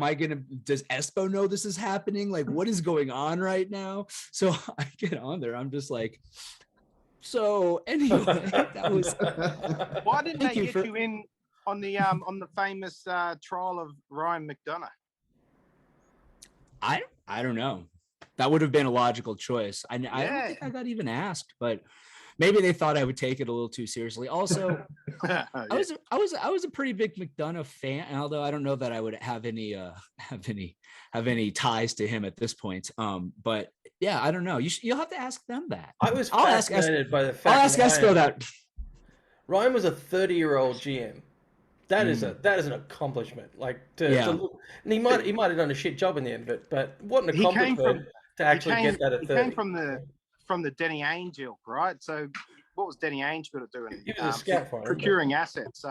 does Espo know this is happening? Like, what is going on right now? So I get on there, I'm just like, so anyway, that was. Why didn't they get you in on the famous trial of Ryan McDonough? I don't know. That would have been a logical choice. I don't think I got even asked, but maybe they thought I would take it a little too seriously. Also, I was a pretty big McDonough fan, although I don't know that I would have any ties to him at this point. But yeah, I don't know. You'll have to ask them that. I was fascinated by the fact. I'll ask Espo that. Ryan was a 30-year-old GM. That is an accomplishment. Like to look, and he might have done a shit job in the end of it, but what an accomplishment to actually get that at 30. He came from the Denny Ainge ilk, right? So what was Denny Ainge good at doing? He was a scout for him, procuring assets.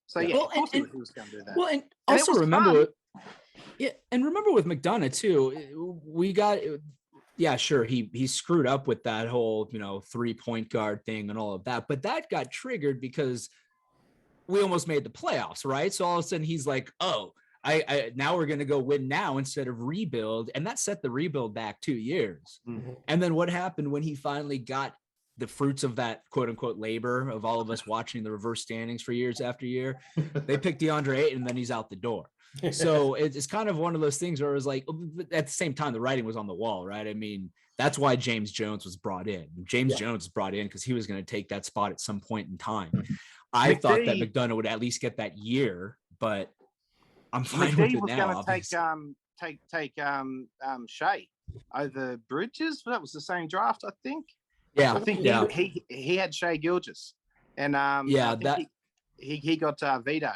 So yeah, of course he was going to do that. Well, and also remember, remember with McDonough too, we got. Yeah, sure. He screwed up with that whole 3-point guard thing and all of that, but that got triggered because we almost made the playoffs, right? So all of a sudden he's like, "Oh, I now we're going to go win now instead of rebuild," and that set the rebuild back 2 years. Mm-hmm. And then what happened when he finally got the fruits of that quote unquote labor of all of us watching the reverse standings for years after year? They picked DeAndre Ayton, and then he's out the door. So it's kind of one of those things where it was like, at the same time, the writing was on the wall, right? I mean, that's why James Jones was brought in. Jones was brought in because he was going to take that spot at some point in time. I thought that McDonough would at least get that year, but I'm fine with it now. Was going to take Shea over Bridges. That was the same draft, I think. Yeah, I think he had Shea Gilgeous, and he got vetoed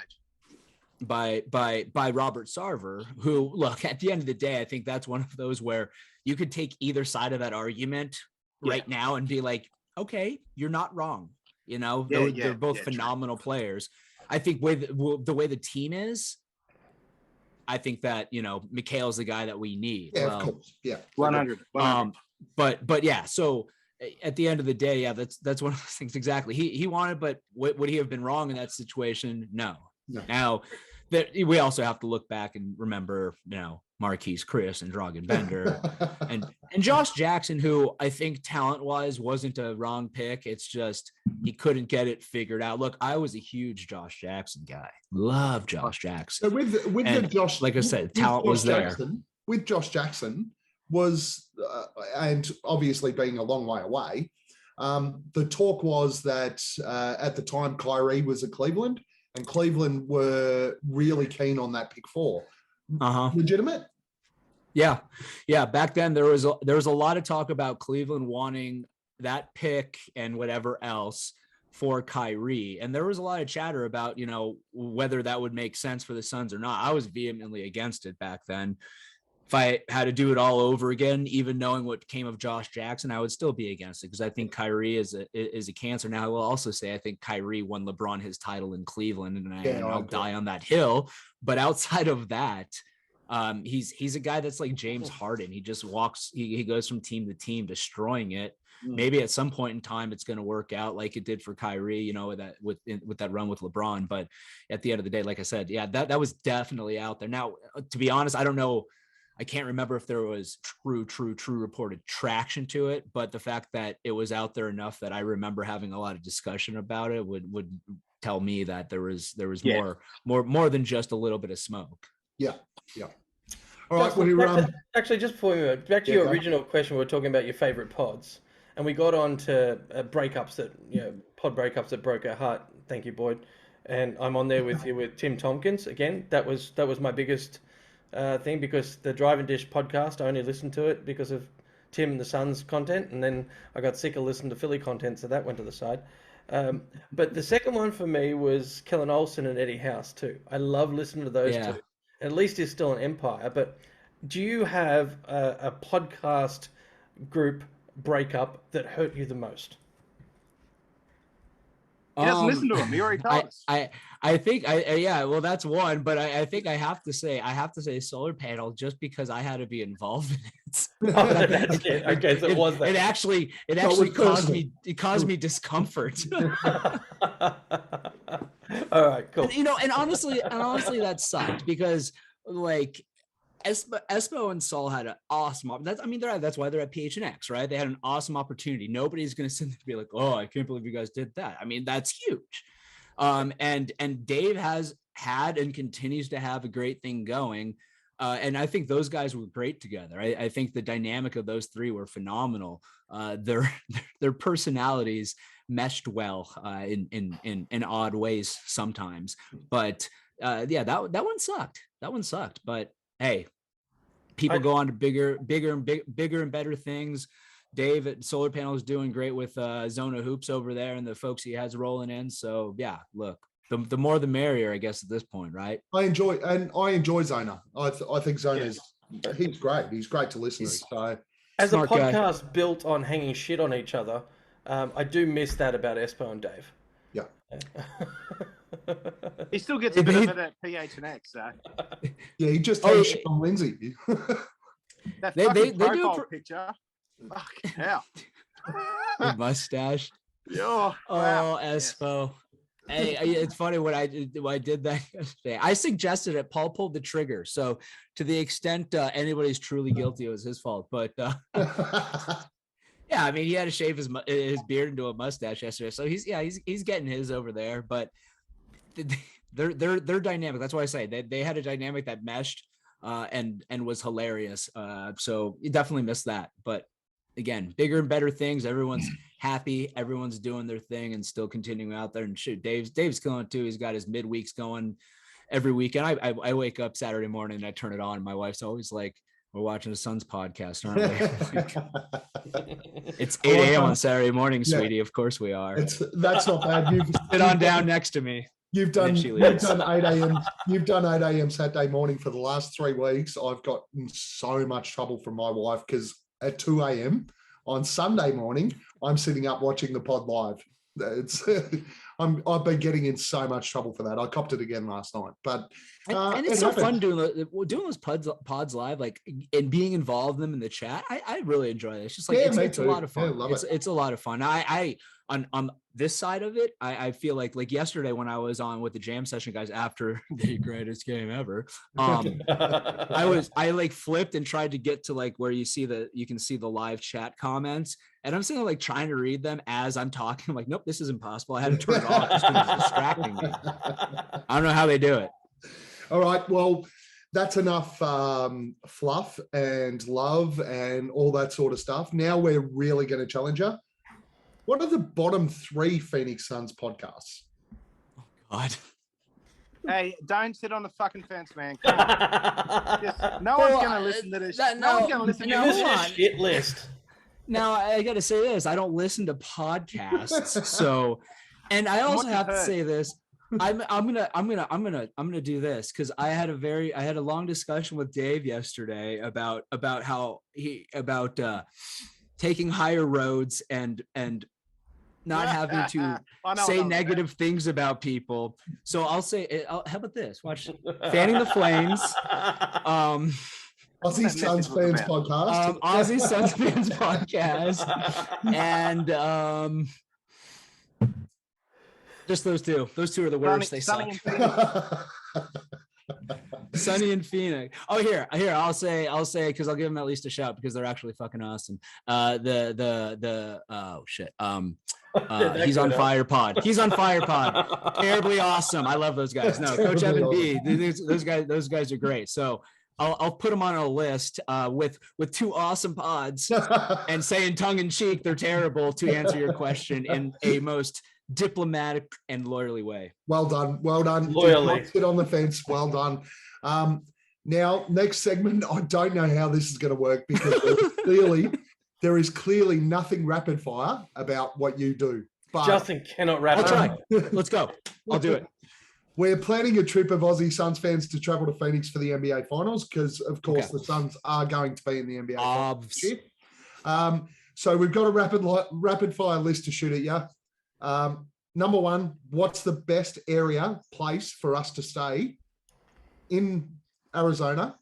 by Robert Sarver, who, look, at the end of the day, I think that's one of those where you could take either side of that argument right now and be like, okay, you're not wrong. They're both phenomenal players. I think with the way the team is, I think that, Mikhail's the guy that we need. Yeah, of course. Yeah. 100. But yeah, so at the end of the day, that's one of those things. Exactly. He wanted, but would he have been wrong in that situation? No. Now that we also have to look back and remember, Marquise Chris and Dragan Bender and Josh Jackson, who I think talent-wise wasn't a wrong pick. It's just he couldn't get it figured out. Look, I was a huge Josh Jackson guy. Love Josh Jackson. So with Josh, like I said, talent was there. With Josh Jackson was, and obviously being a long way away, the talk was that at the time Kyrie was at Cleveland, and Cleveland were really keen on that pick 4. Legitimate? Yeah. Back then there was a lot of talk about Cleveland wanting that pick and whatever else for Kyrie, and there was a lot of chatter about whether that would make sense for the Suns or not. I was vehemently against it back then. If I had to do it all over again, even knowing what came of Josh Jackson, I would still be against it because I think Kyrie is a cancer. Now, I will also say I think Kyrie won LeBron his title in Cleveland, and I'll die on that hill. But outside of that, he's a guy that's like James Harden. He just walks. He goes from team to team, destroying it. Maybe at some point in time it's going to work out like it did for Kyrie, with that run with LeBron. But at the end of the day, like I said, that was definitely out there. Now, to be honest, I don't know. I can't remember if there was true reported traction to it, but the fact that it was out there enough that I remember having a lot of discussion about it would tell me that there was more than just a little bit of smoke. Yeah. All right. Actually, just before we move back to your original question, we were talking about your favorite pods, and we got on to breakups pod breakups that broke our heart. Thank you, Boyd. And I'm on there with you with Tim Tompkins again. That was my biggest thing, because the Drive and Dish podcast, I only listened to it because of Tim and the Suns content, and then I got sick of listening to Philly content, so that went to the side. But the second one for me was Kellen Olsen and Eddie House too. I love listening to those two. At least he's still an empire. But do you have a podcast group breakup that hurt you the most? He doesn't Um, listen to him. He already told us. I think yeah, well, that's one, but I think I have to say solar panel just because I had to be involved in it. Oh, that's it. Okay, so it was that. It actually caused me discomfort. All right, cool. And honestly that sucked because like Espo and Saul had an awesome. That's why they're at PHNX, right? They had an awesome opportunity. Nobody's going to sit there and be like, "Oh, I can't believe you guys did that." I mean, that's huge. And Dave has had and continues to have a great thing going. And I think those guys were great together. I think the dynamic of those three were phenomenal. Their personalities meshed well in odd ways sometimes. But yeah, that one sucked. That one sucked. But hey, people go on to bigger and better things. Dave at Solar Panel is doing great with Zona Hoops over there and the folks he has rolling in. So yeah, look, the more the merrier, I guess, at this point, right? I enjoy Zona. I think Zona he's great. He's great to listen to. So as a podcast built on hanging shit on each other, I do miss that about Espo and Dave. Yeah. He still gets a bit of it at PHNX, so. Yeah, he just hangs shit on Lindsay. That They profile do picture. Fucking hell. The mustache. Wow. Oh, Espo. Hey, it's funny when I did that yesterday. I suggested it. Paul pulled the trigger. So to the extent anybody's truly guilty, it was his fault. But yeah, I mean, he had to shave his beard into a mustache yesterday. So he's getting his over there. But they're dynamic. That's why I say they had a dynamic that meshed and was hilarious. So you definitely missed that. But again, bigger and better things. Everyone's happy. Everyone's doing their thing and still continuing out there. And shoot, Dave's going too. He's got his midweeks going every weekend. I wake up Saturday morning and I turn it on. And my wife's always like, "We're watching a Suns podcast, aren't we?" It's 8 a.m. on Saturday morning, sweetie. Of course we are. That's not bad. You've sit on down next to me. You've done 8 a.m. You've done 8 a.m. Saturday morning for the last 3 weeks. I've gotten so much trouble from my wife because at 2 a.m. on Sunday morning, I'm sitting up watching the pod live. I've been getting in so much trouble for that. I copped it again last night, but and it's so fun doing those pods live, like and being involved in them in the chat. I really enjoy it. It's just like it's a lot of fun. It's a lot of fun. I on this side of it, I feel like yesterday when I was on with the jam session guys after the greatest game ever, I like flipped and tried to get to like where you can see the live chat comments, and I'm sitting there, like trying to read them as I'm talking. I'm like, nope, this is impossible. I had to turn it off just because it's distracting me. I don't know how they do it. All right, well, that's enough fluff and love and all that sort of stuff. Now we're really going to challenge you. What are the bottom 3 Phoenix Suns podcasts? Oh, God. Hey, don't sit on the fucking fence, man. Come on. No one's going to listen to this. No one's going to listen to this shit list. Now, I got to say this. I don't listen to podcasts. So, and I also have to say this. I'm gonna do this because I had a long discussion with Dave yesterday about taking higher roads and not having to say negative things about people. So I'll say, how about this? Watch Fanning the Flames. Aussie Suns Fans podcast. Aussie Suns Fans podcast. And just those two. Those two are the worst. They suck. Sunny and Phoenix. Oh, here. I'll say because I'll give them at least a shout because they're actually fucking awesome. He's on Fire Pod. He's on Fire Pod. Terribly awesome. I love those guys. No, Coach Evan B. Those guys are great. So I'll put them on a list with 2 awesome pods and saying tongue in cheek they're terrible to answer your question in a most diplomatic and lawyerly way. Well done. Loyally. Sit on the fence. Well done. Now, next segment, I don't know how this is going to work because there is clearly nothing rapid fire about what you do. But Justin cannot rapid fire. Let's go. I'll do it. We're planning a trip of Aussie Suns fans to travel to Phoenix for the NBA Finals because, of course, the Suns are going to be in the NBA Finals. So we've got a rapid fire list to shoot at you. number one, what's the best place for us to stay in Arizona?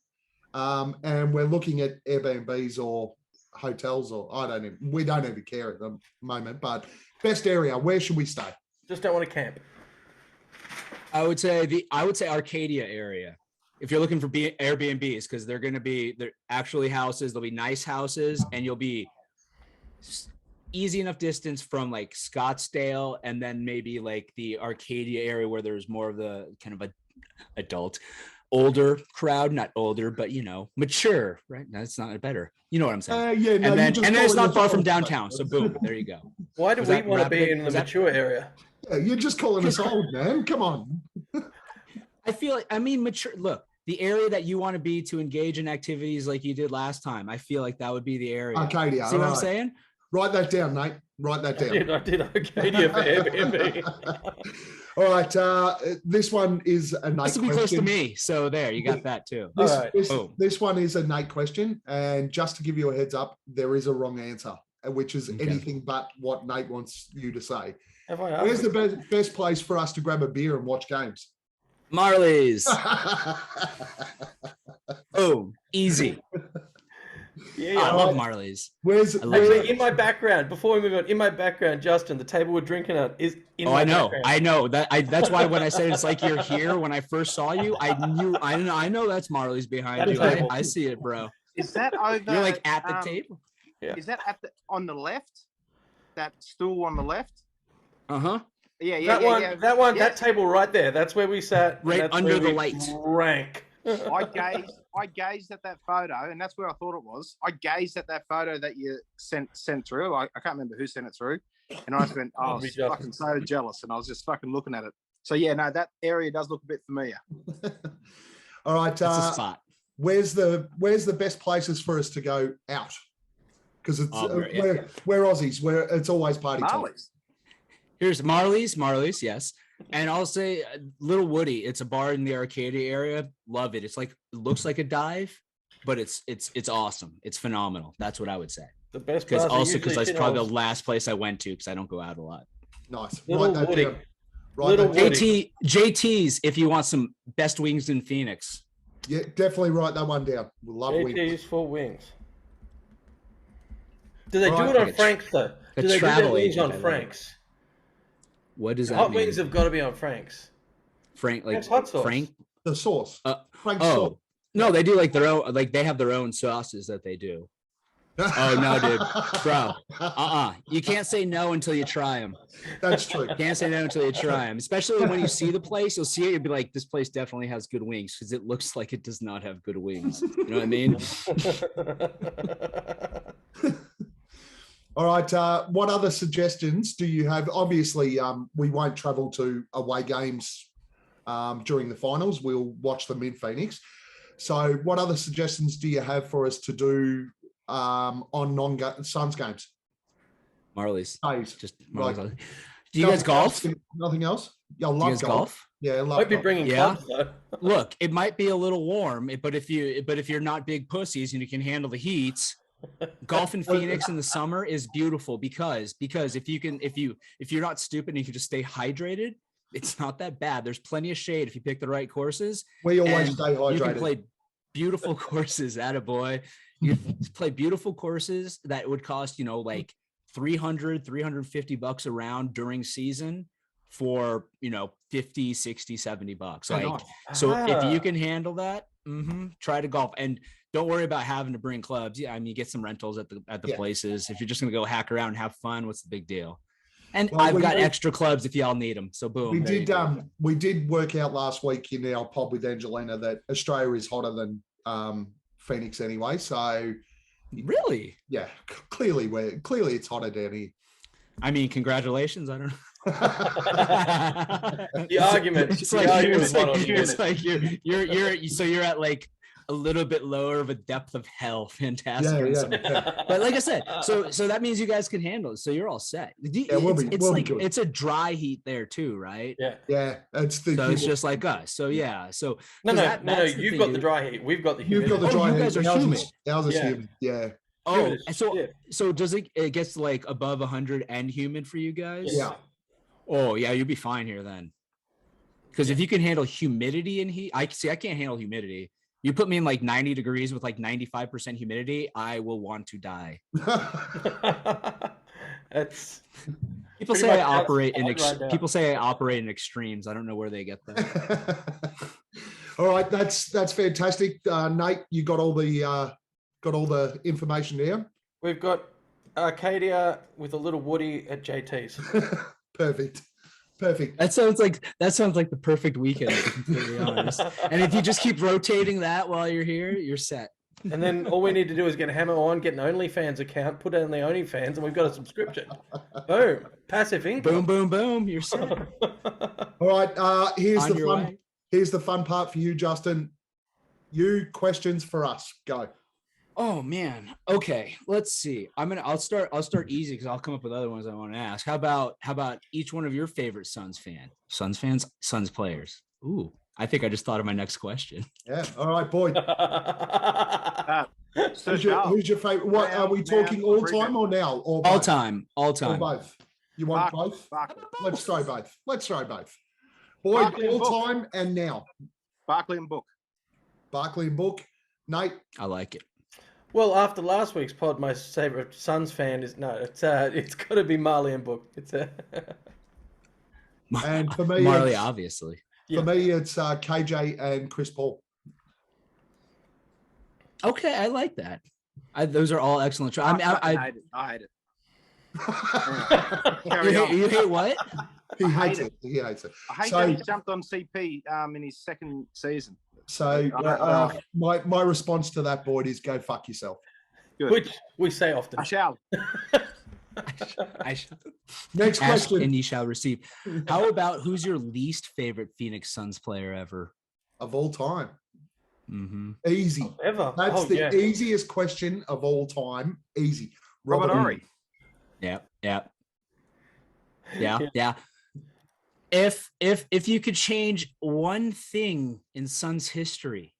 And we're looking at Airbnbs or hotels, or we don't even care at the moment, but best area, where should we stay? Just don't want to camp. I would say Arcadia area. If you're looking for Airbnbs, because they're actually houses, they'll be nice houses, and you'll be easy enough distance from like Scottsdale, and then maybe like the Arcadia area where there's more of the kind of adult, older crowd, not older, but mature, right? That's not better. You know what I'm saying? Yeah, no, and then it's not far from downtown. So boom, there you go. Why do we want to be in the mature area? Yeah, you're just calling us old, man. Come on. I feel like, mature. Look, the area that you want to be to engage in activities like you did last time, I feel like that would be the area. Arcadia. See what I'm saying? Write that down, Nate. Write that down. I did Arcadia for Airbnb. All right. This one is a Nate question. This will be close to me. So there, you got that too. This one is a Nate question. And just to give you a heads up, there is a wrong answer, which is anything but what Nate wants you to say. Where's the best place for us to grab a beer and watch games? Marley's. Oh, easy. Yeah, I love Marley's. Actually, in my background, before we move on, in my background, Justin, the table we're drinking at is in my background. I know. That's why when I said it's like you're here, when I first saw you, I know that's Marley's behind you. I see it, bro. Is that over? You're like at the table? Yeah. Is that on the left? That stool on the left? Uh-huh. Yeah. That table right there. That's where we sat. Right under the lights. Rank. I gazed at that photo, and that's where I thought it was. I gazed at that photo that you sent through. I can't remember who sent it through, and I just went, I was fucking so jealous, and I was just fucking looking at it. So yeah, no, that area does look a bit familiar. All right, that's a spot. Where's the best places for us to go out? Because it's we're Aussies. It's always party time. Here's Marley's, yes. And I'll say Little Woody. It's a bar in the Arcadia area. Love it. It looks like a dive, but it's awesome. It's phenomenal. That's what I would say. The best because that's probably the last place I went to because I don't go out a lot. Nice. Little Woody. JT's if you want some best wings in Phoenix. Yeah, definitely write that one down. We love JT's wings. for wings. Do they do it on Frank's though? Do they do their wings on Frank's? What does that Hot mean? wings have got to be on Frank's. Frank, like hot sauce. Frank, the sauce. Frank's sauce. No, they do like their own. Like they have their own sauces that they do. Oh no, dude, bro. You can't say no until you try them. That's true. You can't say no until you try them. Especially when you see the place, you'll see it. You'll be like, this place definitely has good wings because it looks like it does not have good wings. You know what I mean? All right. What other suggestions do you have? Obviously, we won't travel to away games during the finals. We'll watch them in Phoenix. So what other suggestions do you have for us to do on Suns games? Marley's. Just Marley's. Do you guys golf? Nothing else? Yeah, I love golf. Yeah, I love Might be bringing clubs though. Look, it might be a little warm, but if you're not big pussies and you can handle the heat, golf in Phoenix in the summer is beautiful because if you're not stupid and you can just stay hydrated, it's not that bad. There's plenty of shade if you pick the right courses. We always stay hydrated. You can play beautiful courses, attaboy. You play beautiful courses that would cost, like $350 a round during season for, $50, $60, $70. So if you can handle that, try to golf and don't worry about having to bring clubs. Yeah. I mean, you get some rentals at the places. If you're just going to go hack around and have fun, what's the big deal? And I've got extra clubs if y'all need them. So boom. We did work out last week in our pod with Angelina that Australia is hotter than Phoenix anyway. So really, yeah, clearly it's hotter down here. I mean, congratulations. I don't know. The argument. It's like you're at like a little bit lower of a depth of hell. Fantastic. Yeah. But like I said, so that means you guys can handle it. So you're all set. It's a dry heat there too, right? Yeah. It's just like us. So yeah. So no. You've got the dry heat. We've got the humidity. You've got the dry heat. You guys are humid. Ours is humid. Yeah. Oh, so does it gets like above 100 and humid for you guys? Yeah. Oh yeah, you'll be fine here then. Because if you can handle humidity and heat, I can't handle humidity. You put me in like 90 degrees with like 95% humidity, I will want to die. That's People pretty say I much operate in outside right now. people say I operate in extremes. I don't know where they get that. All right, that's fantastic. Nate, you got all the information there. We've got Arcadia with a little Woody at JT's. Perfect. That sounds like the perfect weekend, to be completely honest. And if you just keep rotating that while you're here, you're set. And then all we need to do is get Hammer on, get an OnlyFans account, put it on the OnlyFans, and we've got a subscription. Boom. Passive income. Boom, boom, boom. You're set. All right. Here's On the your fun. way. Here's the fun part for you, Justin. You questions for us. Go. Oh man. Okay. Let's see. I'll start easy because I'll come up with other ones I want to ask. How about each one of your favorite Suns fans, Suns players? Ooh, I think I just thought of my next question. Yeah. All right, Boyd. Who's your favorite? What are we talking? All time or now? Or All both? time. Or both. You want both? Let's throw both. Boyd, Barkley and all Book. time and now. Barkley and Book. Barkley and Book. Nate. I like it. Well, after last week's pod, my favorite Suns fan is it's got to be Marley and Book. It's And for me, Marley, it's, obviously. for me, it's KJ and Chris Paul. Okay, I like that. Those are all excellent. I mean, I hate it. Carry on. you hate what? He hates hate it. He hates it. I hate So- that he jumped on CP in his second season. So my response to that, Boyd, is go fuck yourself. Good. which we say often. I shall. I shall Next ask question and ye shall receive. How about who's your least favorite Phoenix Suns player ever? of all time. Mm-hmm. Easy. Ever. That's the yeah. easiest question of all time. Easy. Robert Horry. Yeah. If you could change one thing in Suns history,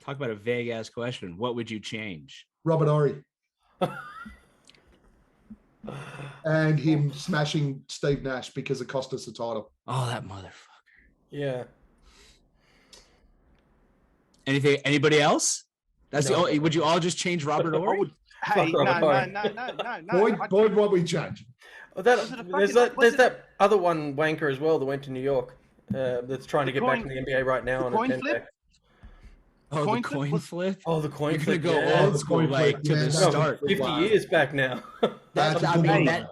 talk about a vague ass question. What would you change? Robert Horry. And him smashing Steve Nash because it cost us the title. Oh, that motherfucker. Yeah. Anybody else? That's No. the only, would you all just change Robert Horry? Hey, no. Boyd, what we change? Oh, Was it a there's fucking- there's that other one wanker as well that went to New York that's trying to get back in the NBA right now. the On a coin 10 flip? day. Oh, Coin the flip coin was- flip. Oh, the coin You're flip. gonna go yeah. old the school, coin like flip, to yeah, the that's No, start. 50 Wow. years back now. That's a I good mean, one.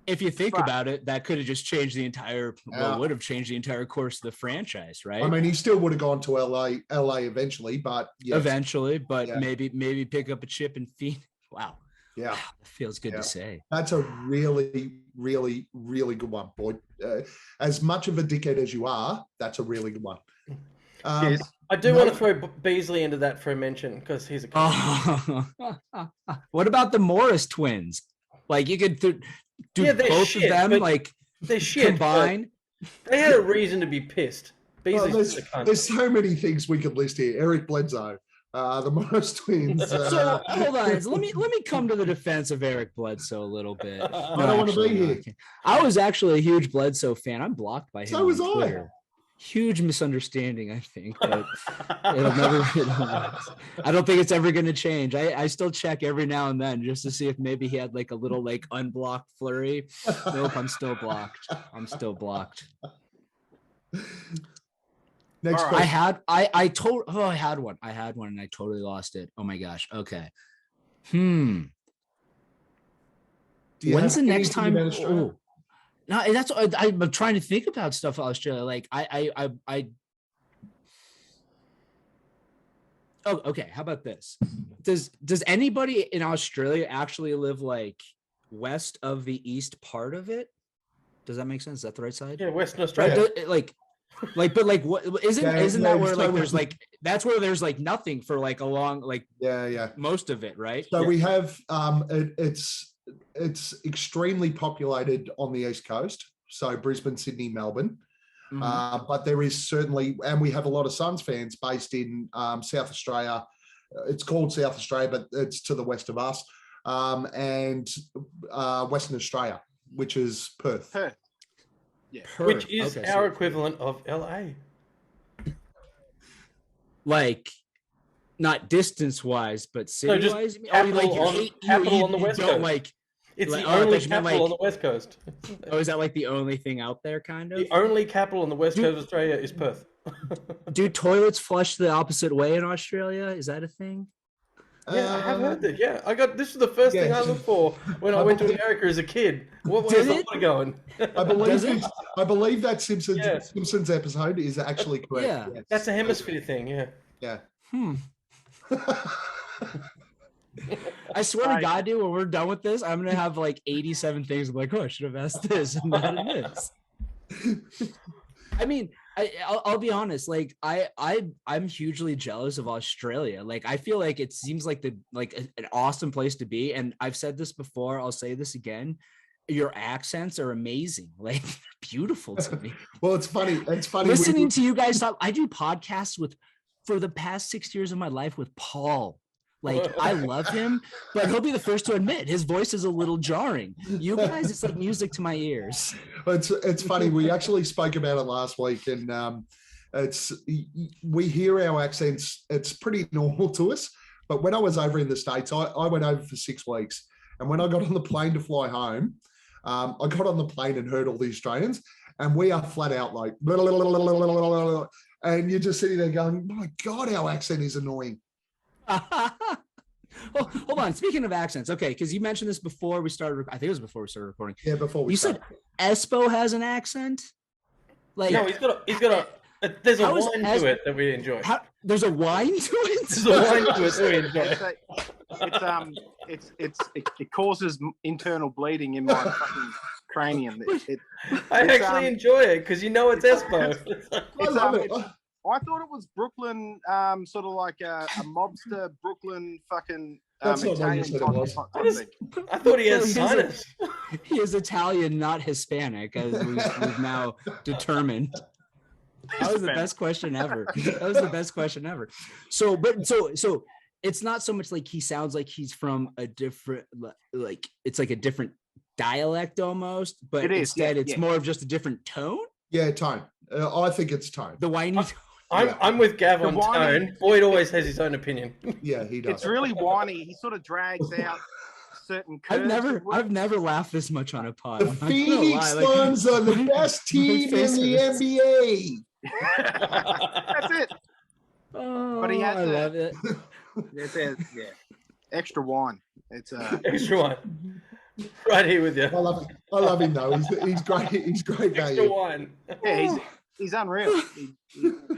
if you think Right. about it, that could have just changed the entire. Yeah. Well, would have changed the entire course of the franchise, right? I mean, he still would have gone to LA eventually, but yes. Eventually, but Yeah. maybe pick up a chip in Phoenix. Wow, Yeah. that feels good Yeah. to say. That's a really, really, really good one, Boyd. As much of a dickhead as you are, that's a really good one. Yes. I do No. want to throw Beasley into that for a mention because he's a. Oh. What about the Morris twins? Like you could do Yeah, they're both shit, of them but like They're shit. combine. but They had a reason to be pissed. Well, Beasley's just a cunt. there's so many things we could list here. Eric Bledsoe, the Morris twins. So hold on, so let me come to the defense of Eric Bledsoe a little bit. I don't wanna be here. I was actually a huge Bledsoe fan. I'm blocked by him. So was on I. Twitter. Huge misunderstanding, I think. But it'll never. I don't think it's ever going to change. I still check every now and then just to see if maybe he had like a little like unblocked flurry. Nope, I'm still blocked. Next All right. question. I had one and I totally lost it. Oh my gosh. Okay. Do you When's the have next anything time? about Australia? Oh. No, that's I'm trying to think about stuff in Australia. Like I. Oh, okay. How about this? Does anybody in Australia actually live like west of the east part of it? Does that make sense? Is that the right side? Yeah, Western Right. Australia. But what isn't Yeah, isn't yeah, that where like so- there's like that's where there's like nothing for like a long like Yeah. most of it, right? So we have it's extremely populated on the east coast. So Brisbane, Sydney, Melbourne. Mhm. But there is certainly, and we have a lot of Suns fans based in South Australia. It's called South Australia, but it's to the west of us, and Western Australia, which is Perth. Perth. Which is Okay, our so, equivalent of LA. like, not distance wise, but city just wise. capital on the West don't Coast. like. It's like, the oh, I only thought you meant, capital on like- the West Coast. Oh, is that like the only thing out there, kind of? The only capital on the West Dude. Coast of Australia is Perth. Do toilets flush the opposite way in Australia? Is that a thing? Yeah, I have heard that. Yeah, this is the first thing I looked for when I went to America as a kid. Where's Did the it? water going? I believe that Simpsons Yeah. Simpsons episode is actually correct. Yeah. Yes. That's a hemisphere thing. Yeah. Yeah. I swear to God, dude, when we're done with this, I'm gonna have like 87 things. I'm like, oh, I should have asked this and not this. I mean, I'll be honest. Like, I'm hugely jealous of Australia. Like, I feel like it seems like an awesome place to be. And I've said this before. I'll say this again. Your accents are amazing. Like, beautiful to me. Well, it's funny. It's funny Listening to you guys talk. I do podcasts for the past 6 years of my life with Paul. Like, I love him, but he'll be the first to admit his voice is a little jarring. You guys, it's like music to my ears. It's funny. We actually spoke about it last week, and we hear our accents. It's pretty normal to us. But when I was over in the States, I went over for 6 weeks, and when I got on the plane to fly home, I got on the plane and heard all the Australians, and we are flat out like, blah, blah, blah, blah, blah, blah, blah, and you're just sitting there going, my God, our accent is annoying. Well, hold on. Speaking of accents, okay, because you mentioned this before we started. I think it was before we started recording. Yeah, before we. You said Espo has an accent. Like, No, he's got a. There's a How is wine Espo- to it that we enjoy. there's a wine to it. There's a wine to it that we enjoy. It causes internal bleeding in my fucking cranium. I actually enjoy it because you know it's Espo. I love it. I thought it was Brooklyn, sort of like a mobster Brooklyn fucking That's not what you Italian said it type was. thing. I thought he had He's a- sinus. He is Italian, not Hispanic, as we've now determined. That was the best question ever. That was the best question ever. So it's not so much like he sounds like he's from a different, like it's like a different dialect almost, but It is, instead yeah, it's yeah. more of just a different tone. Yeah, tone. I think it's tone. The whiny. I'm with Gav The on whiny- tone. Boyd always has his own opinion. Yeah, he does. It's really whiny. He sort of drags out certain curves. I've never laughed this much on a pod. The I'm not gonna Phoenix lie, like- Suns are the best team in the NBA. That's it. Oh, But he has I a- love it. Yeah. Extra wine. It's Extra one. Right here with you. I love him though. He's great. He's great Extra value. one. yeah, he's unreal.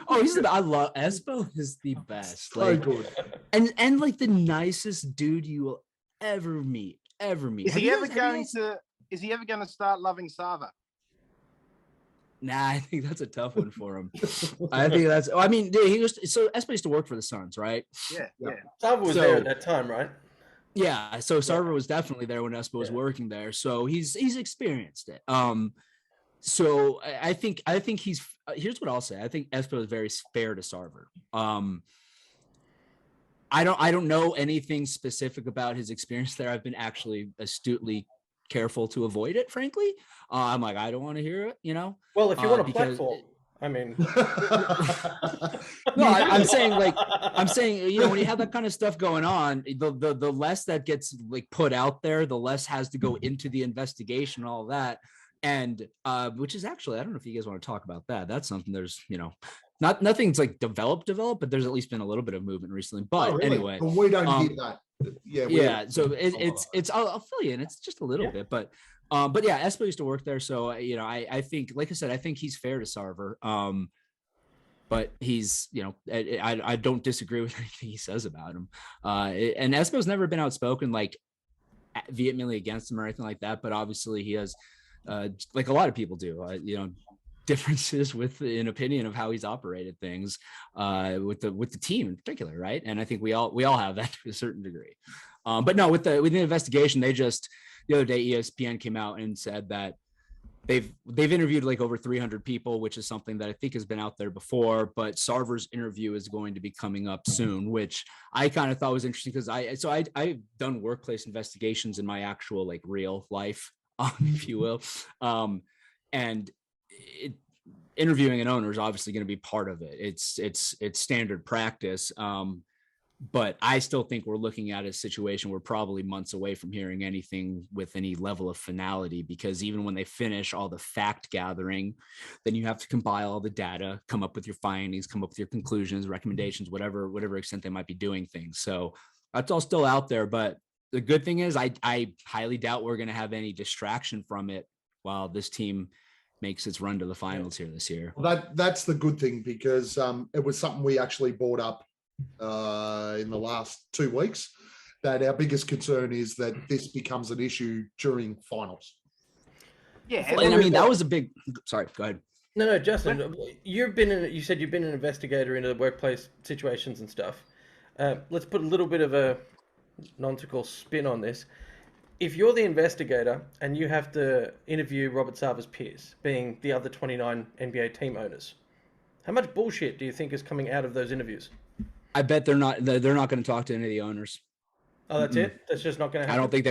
Oh, I love Espo is the best. So Like, good. and like the nicest dude you will ever meet. Is he ever going to start loving Sava? Nah, I think that's a tough one for him. I think that's. I mean, dude, Espo used to work for the Suns, right? Yeah. Sava was So- there at that time, right? Yeah. So Sarver was definitely there when Espo was working there, so he's experienced it. So I think he's. Here's what I'll say. I think Espo is very fair to Sarver. I don't know anything specific about his experience there. I've been actually astutely careful to avoid it, frankly. I'm like, I don't want to hear it, you know. Well, if you want a because- platform, I mean, No, I'm saying, you know, when you have that kind of stuff going on, the less that gets like put out there, the less has to go into the investigation, all that. And which is actually, I don't know if you guys want to talk about that. That's something there's, you know, nothing's like developed, but there's at least been a little bit of movement recently. But Oh, really? anyway, But we don't hear that. yeah. So it's I'll fill you in. It's just a little bit, but yeah, Espo used to work there, so you know, I think, like I said, I think he's fair to Sarver. But he's, you know, I don't disagree with anything he says about him. And Espo's never been outspoken like vehemently against him or anything like that. But obviously he has, like a lot of people do, you know, differences in opinion of how he's operated things with the team in particular, right? And I think we all have that to a certain degree. But no, with the investigation, they just the other day ESPN came out and said that they've interviewed like over 300 people, which is something that I think has been out there before, but Sarver's interview is going to be coming up soon, which I kind of thought was interesting because I've done workplace investigations in my actual like real life, if you will. And interviewing an owner is obviously going to be part of it. It's standard practice. But I still think we're looking at a situation we're probably months away from hearing anything with any level of finality, because even when they finish all the fact gathering, then you have to compile all the data, come up with your findings, come up with your conclusions, recommendations, whatever extent they might be doing things. So that's all still out there. But the good thing is I highly doubt we're going to have any distraction from it while this team makes its run to the finals here this year. Well, that's the good thing, because it was something we actually brought up in the last 2 weeks, that our biggest concern is that this becomes an issue during finals. Yeah, And I mean, that was a big, sorry, go ahead. No, Justin, you said you've been an investigator into workplace situations and stuff. Let's put a little bit of a nonsensical spin on this. If you're the investigator and you have to interview Robert Sarver's peers, being the other 29 NBA team owners, how much bullshit do you think is coming out of those interviews? I bet they're not going to talk to any of the owners. Oh, that's it? That's just not going to happen? I don't think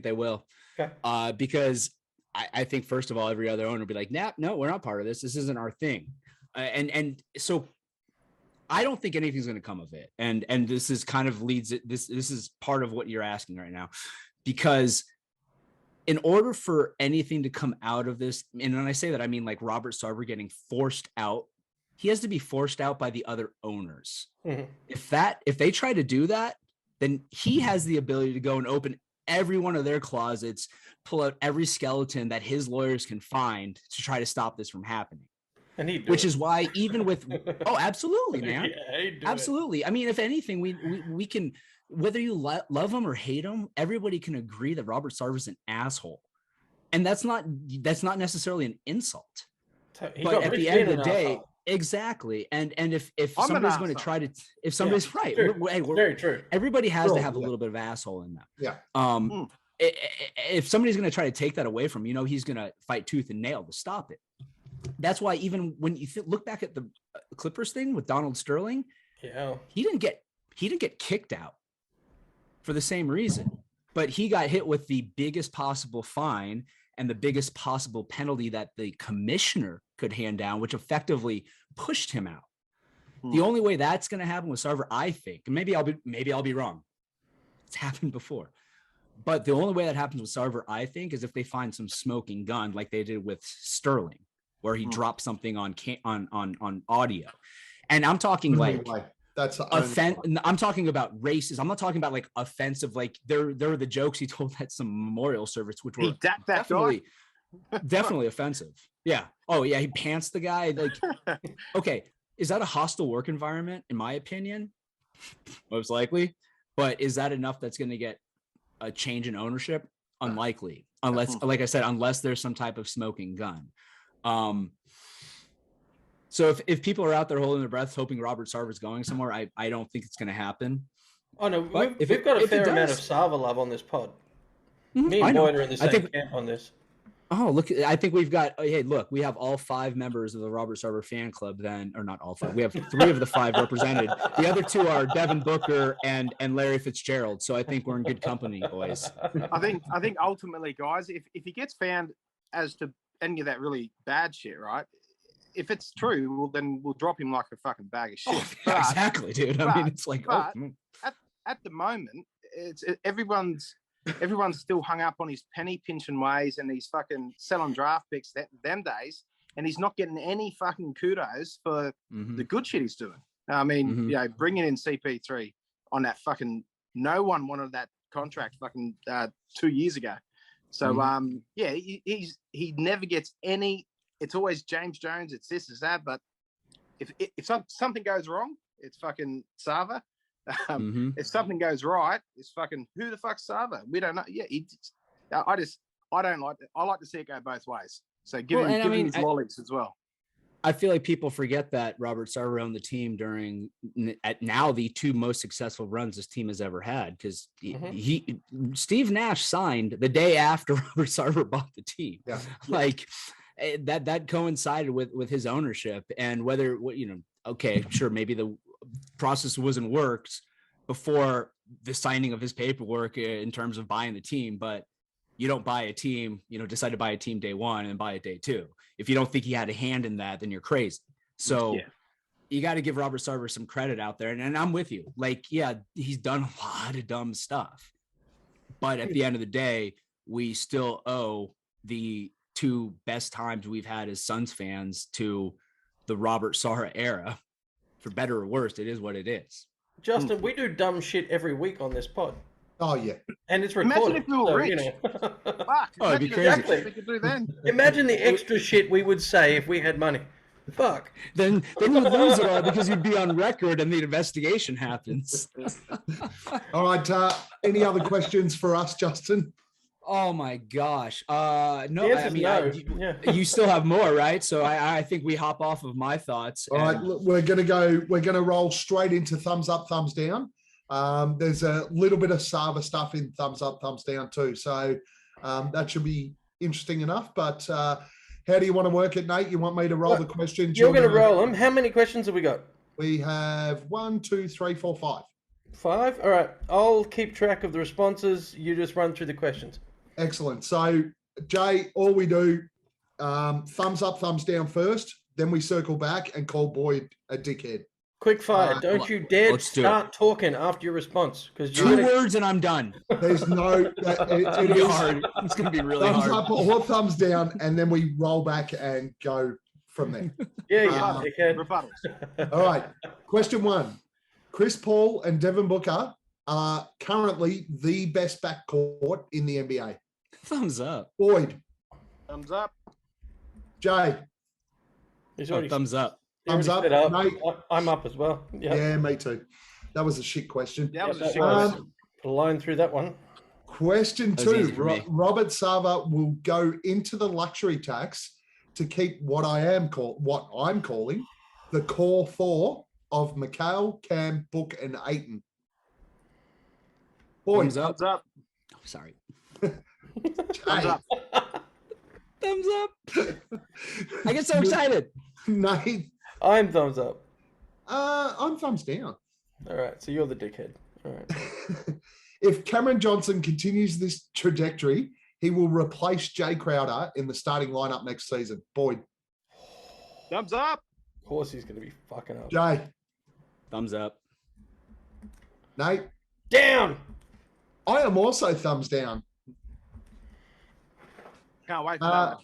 they will. Okay. Because I think, first of all, every other owner will be like, nah, no, we're not part of this. This isn't our thing. And so I don't think anything's going to come of it. And this is kind of this is part of what you're asking right now, because in order for anything to come out of this, and when I say that, I mean like Robert Sarver getting forced out, he has to be forced out by the other owners. Mm-hmm. If they try to do that, then he has the ability to go and open every one of their closets, pull out every skeleton that his lawyers can find to try to stop this from happening. And which is why, even with, oh, absolutely, man. Yeah, absolutely. I mean, if anything, we can, whether you love him or hate him, everybody can agree that Robert Sarver is an asshole. And that's not necessarily an insult. But at the end of the day, exactly. And if somebody's going to try to, if somebody's right, very true. Everybody has to have a little bit of asshole in them. Yeah. If somebody's going to try to take that away from him, he's going to fight tooth and nail to stop it. That's why even when you look back at the Clippers thing with Donald Sterling, he didn't get kicked out for the same reason, but he got hit with the biggest possible fine and the biggest possible penalty that the commissioner could hand down, which effectively pushed him out. The only way that's going to happen with Sarver, I think, and maybe I'll be wrong. It's happened before, but the only way that happens with Sarver, I think, is if they find some smoking gun like they did with Sterling, where he dropped something on audio. And I'm talking like I'm talking about racist. I'm not talking about like offensive, like there are the jokes he told at some memorial service, which were definitely offensive. Yeah. Oh yeah. He pants the guy. Like, okay. Is that a hostile work environment? In my opinion, most likely, but is that enough that's going to get a change in ownership? Unlikely, unless, like I said, unless there's some type of smoking gun. So if people are out there holding their breaths, hoping Robert Sarver's going somewhere, I don't think it's going to happen. Oh no, we've got a fair amount of Sarver love on this pod. Me and Boyd are in the same camp on this. Oh, look, I think we've got, hey, look, we have all 5 members of the Robert Sarver fan club then, or not all 5. We have 3 of the 5 represented. The other 2 are Devin Booker and Larry Fitzgerald. So I think we're in good company, boys. I think ultimately, guys, if he gets found as to any of that really bad shit, right? If it's true, well, then we'll drop him like a fucking bag of shit. Oh, yeah, exactly, dude. I mean, it's like, at the moment, everyone's still hung up on his penny pinching ways and he's fucking selling draft picks them days, and he's not getting any fucking kudos for the good shit he's doing. I mean, you know, bringing in CP3 on that fucking, no one wanted that contract fucking 2 years ago. So yeah, he never gets any. It's always James Jones. It's this, it's that. But if something goes wrong, it's fucking Sarver. If something goes right, it's fucking who the fuck's Sarver? We don't know. Yeah, I don't like it. I like to see it go both ways. So give him his lollies as well. I feel like people forget that Robert Sarver owned the team during now the 2 most successful runs this team has ever had, because Steve Nash signed the day after Robert Sarver bought the team. Yeah. Like that coincided with his ownership, and whether, you know, okay, sure, maybe the process wasn't worked before the signing of his paperwork in terms of buying the team, but you don't buy a team, decide to buy a team day one and buy it day two. If you don't think he had a hand in that, then you're crazy. So you got to give Robert Sarver some credit out there. And I'm with you. Like, yeah, he's done a lot of dumb stuff. But at the end of the day, we still owe the 2 best times we've had as Suns fans to the Robert Sarver era. For better or worse, it is what it is. Justin, we do dumb shit every week on this pod. Oh, yeah. And it's recorded. Imagine if we were rich. Fuck. Oh, it'd be imagine crazy. what we could do then. Imagine the extra shit we would say if we had money. Fuck. Then you'd lose it all because you'd be on record and the investigation happens. All right. Any other questions for us, Justin? Oh my gosh. No, I mean, you still have more, right? So I think we hop off of my thoughts. All right, look, we're gonna roll straight into thumbs up, thumbs down. There's a little bit of Sava stuff in thumbs up, thumbs down too. So that should be interesting enough. But how do you want to work it, Nate? You want me to roll the questions? You're going to roll them. How many questions have we got? We have 1, 2, 3, 4, 5. 5? All right. I'll keep track of the responses. You just run through the questions. Excellent. So, Jay, all we do, thumbs up, thumbs down first. Then we circle back and call Boyd a dickhead. Quick fire. Don't you dare start talking after your response. 2 words and I'm done. There's no... It is hard. It's going to be really thumbs hard. Thumbs up or thumbs down, and then we roll back and go from there. Yeah, Rebuttals. All right. Question 1. Chris Paul and Devin Booker are currently the best backcourt in the NBA. Thumbs up. Boyd. Thumbs up. Jay. He's already thumbs up. Thumbs up. Up. Mate. I'm up as well. Yep. Yeah, me too. That was a shit question. That was a shit question. Put a line through that one. Question 2. Robert Sarver will go into the luxury tax to keep what I'm calling the core 4 of McHale, Cam, Book, and Ayton. Boyd. Thumbs up. Oh, sorry. Thumbs up. Thumbs up. I get so excited. Nate. I'm thumbs up. I'm thumbs down. All right. So you're the dickhead. All right. If Cameron Johnson continues this trajectory, he will replace Jay Crowder in the starting lineup next season. Boyd. Thumbs up. Of course he's going to be fucking up. Jay. Thumbs up. Nate. Down. I am also thumbs down. Can't wait for that.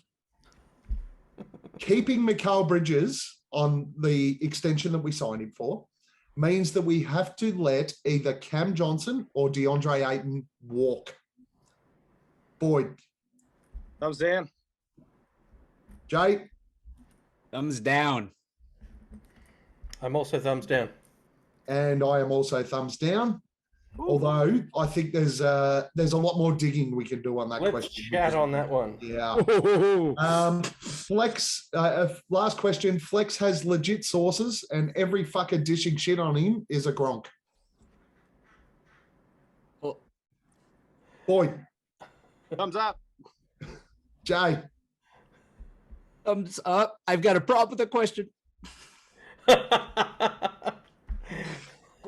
Keeping Mikal Bridges on the extension that we signed him for means that we have to let either Cam Johnson or DeAndre Ayton walk. Boyd. Thumbs down. Jay. Thumbs down. I'm also thumbs down. And I am also thumbs down. Ooh. Although I think there's a lot more digging we can do on that question. Let's chat on that one. Yeah. Flex, last question. Flex has legit sources and every fucker dishing shit on him is a Gronk. Oh. Boyd. Thumbs up. Jay. Thumbs up. I've got a problem with the question.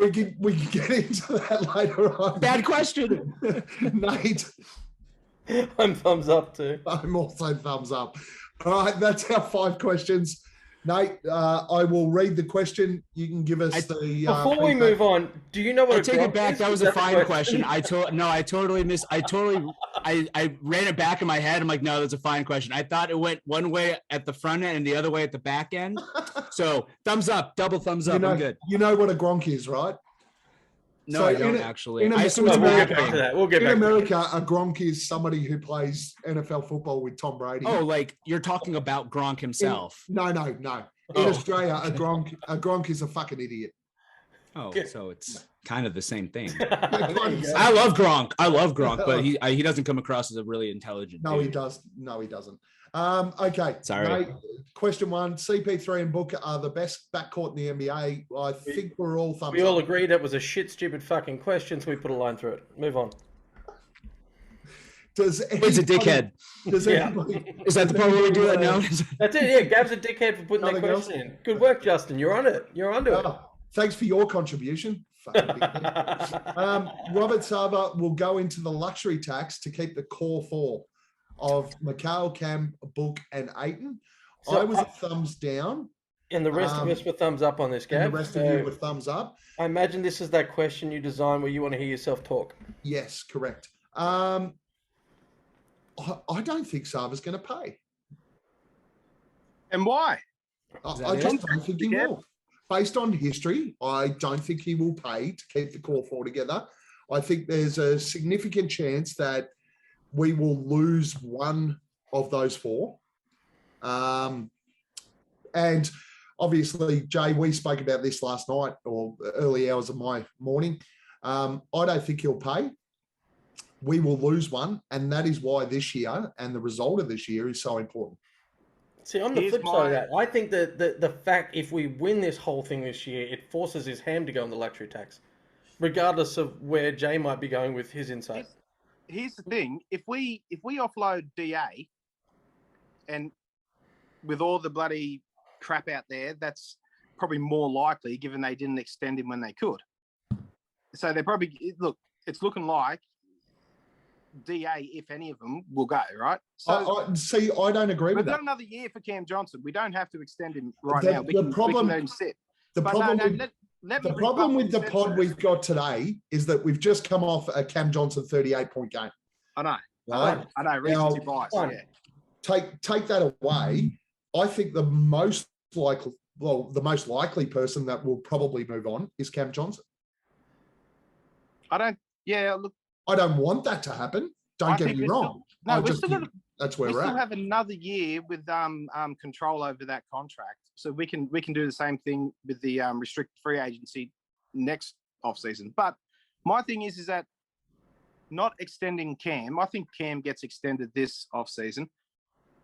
We can get into that later on. Bad question. Nate. I'm thumbs up too. I'm also thumbs up. All right, that's our 5 questions. Nate, I will read the question. You can give us the. Before we move on, do you know what? I take it back. That was a fine question. I totally missed. I ran it back in my head. I'm like, no, that's a fine question. I thought it went one way at the front end and the other way at the back end. So thumbs up, double thumbs up. I'm good. You know what a Gronk is, right? No, I don't actually. I assume it's we'll get back to that. We'll get back in America, a Gronk is somebody who plays NFL football with Tom Brady. Oh, like you're talking about Gronk himself. No. In Australia, a Gronk is a fucking idiot. Oh, so it's kind of the same thing. I love Gronk, but he doesn't come across as a really intelligent dude. He doesn't. Okay. Sorry. Question 1. CP3 and Booker are the best backcourt in the NBA. I think we're all thumbs up. We all agree that was a shit, stupid fucking question, so we put a line through it. Move on. He's a dickhead. Does anybody? Is that the part where we do that now? That's it. Yeah, Gab's a dickhead for putting that question in. Good work, Justin. You're on it. You're onto it. Thanks for your contribution. Fucking big man. Robert Sava will go into the luxury tax to keep the core four of Mikhail, Cam, Book, and Aiton. So I was a thumbs down. And the rest of us were thumbs up on this, Gav. And the rest of you were thumbs up. I imagine this is that question you designed where you want to hear yourself talk. Yes, correct. I don't think Sava's going to pay. And why? I just don't think he will. Based on history, I don't think he will pay to keep the core four together. I think there's a significant chance that we will lose one of those four. And obviously, Jay, we spoke about this last night or early hours of my morning. I don't think he'll pay. We will lose one, and that is why this year and the result of this year is so important. See, on the flip side of that, I think that the fact if we win this whole thing this year, it forces his ham to go on the luxury tax, regardless of where Jay might be going with his insight. Here's the thing: if we offload DA, and with all the bloody crap out there, that's probably more likely, given they didn't extend him when they could. So they're probably it's looking like DA, if any of them, will go, right? So I don't agree with that. We've got another year for Cam Johnson. We don't have to extend him right now. We can let him sit. The problem with the pod we've got today is that we've just come off a Cam Johnson 38-point game. I know. Right? I know. Recency bias. Yeah. Take that away. I think the most likely person that will probably move on is Cam Johnson. I don't want that to happen. Don't get me wrong. We still have another year with control over that contract, so we can do the same thing with the restricted free agency next offseason. But my thing is that not extending Cam. I think Cam gets extended this offseason.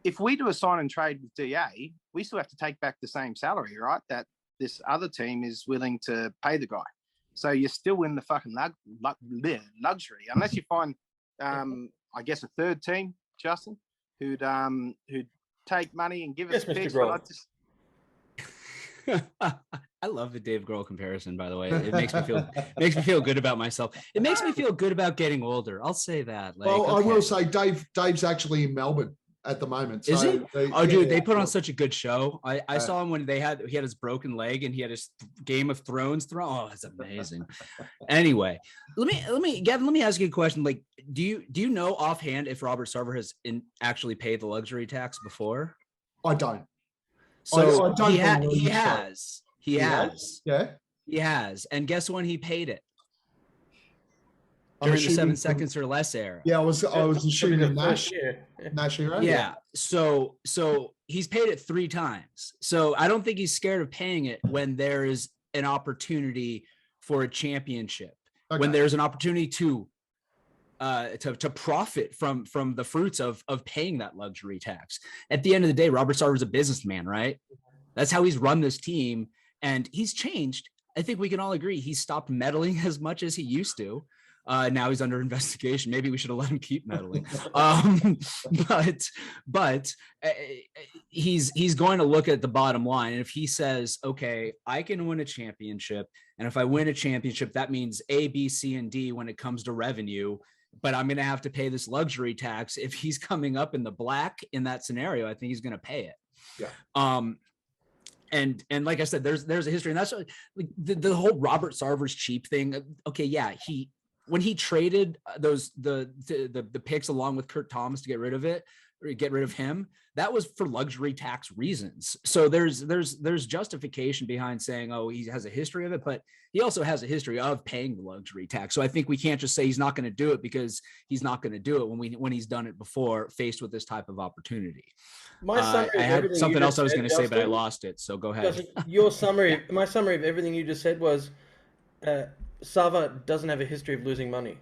If we do a sign and trade with DA, we still have to take back the same salary, right? That this other team is willing to pay the guy. So you're still in the fucking luxury, unless you find, I guess, a third team, Justin, who'd take money and give us picks. I love the Dave Grohl comparison, by the way. It makes me feel good about myself. It makes me feel good about getting older. I'll say that. I will say Dave's actually in Melbourne at the moment. Is he? Dude, they put on such a good show. I saw him when he had his broken leg and he had his Game of Thrones throne. Oh, that's amazing. Anyway, Gavin, let me ask you a question. Like, do you know offhand if Robert Sarver has actually paid the luxury tax before? I don't. So I don't he has. Yeah. He has. And guess when he paid it? During the 7 seconds or less era. Yeah, I was assuming Nash era. Yeah. So he's paid it 3 times. So I don't think he's scared of paying it when there is an opportunity for a championship. Okay. When there's an opportunity to profit from the fruits of paying that luxury tax. At the end of the day, Robert Sarver is a businessman, right? That's how he's run this team, and he's changed. I think we can all agree he's stopped meddling as much as he used to. Now he's under investigation. Maybe we should have let him keep meddling. But he's going to look at the bottom line. And if he says, okay, I can win a championship, and if I win a championship, that means A, B, C, and D when it comes to revenue, but I'm going to have to pay this luxury tax. If he's coming up in the black in that scenario, I think he's going to pay it. Yeah. And like I said, there's a history, and that's like the whole Robert Sarver's cheap thing. Okay. Yeah. When he traded the picks along with Kurt Thomas to get rid of him, that was for luxury tax reasons. So there's justification behind saying, oh, he has a history of it, but he also has a history of paying the luxury tax. So I think we can't just say he's not going to do it because he's not going to do it when he's done it before, faced with this type of opportunity. I had something else I was going to say, but I lost it. So go ahead. My summary of everything you just said was, Sava doesn't have a history of losing money.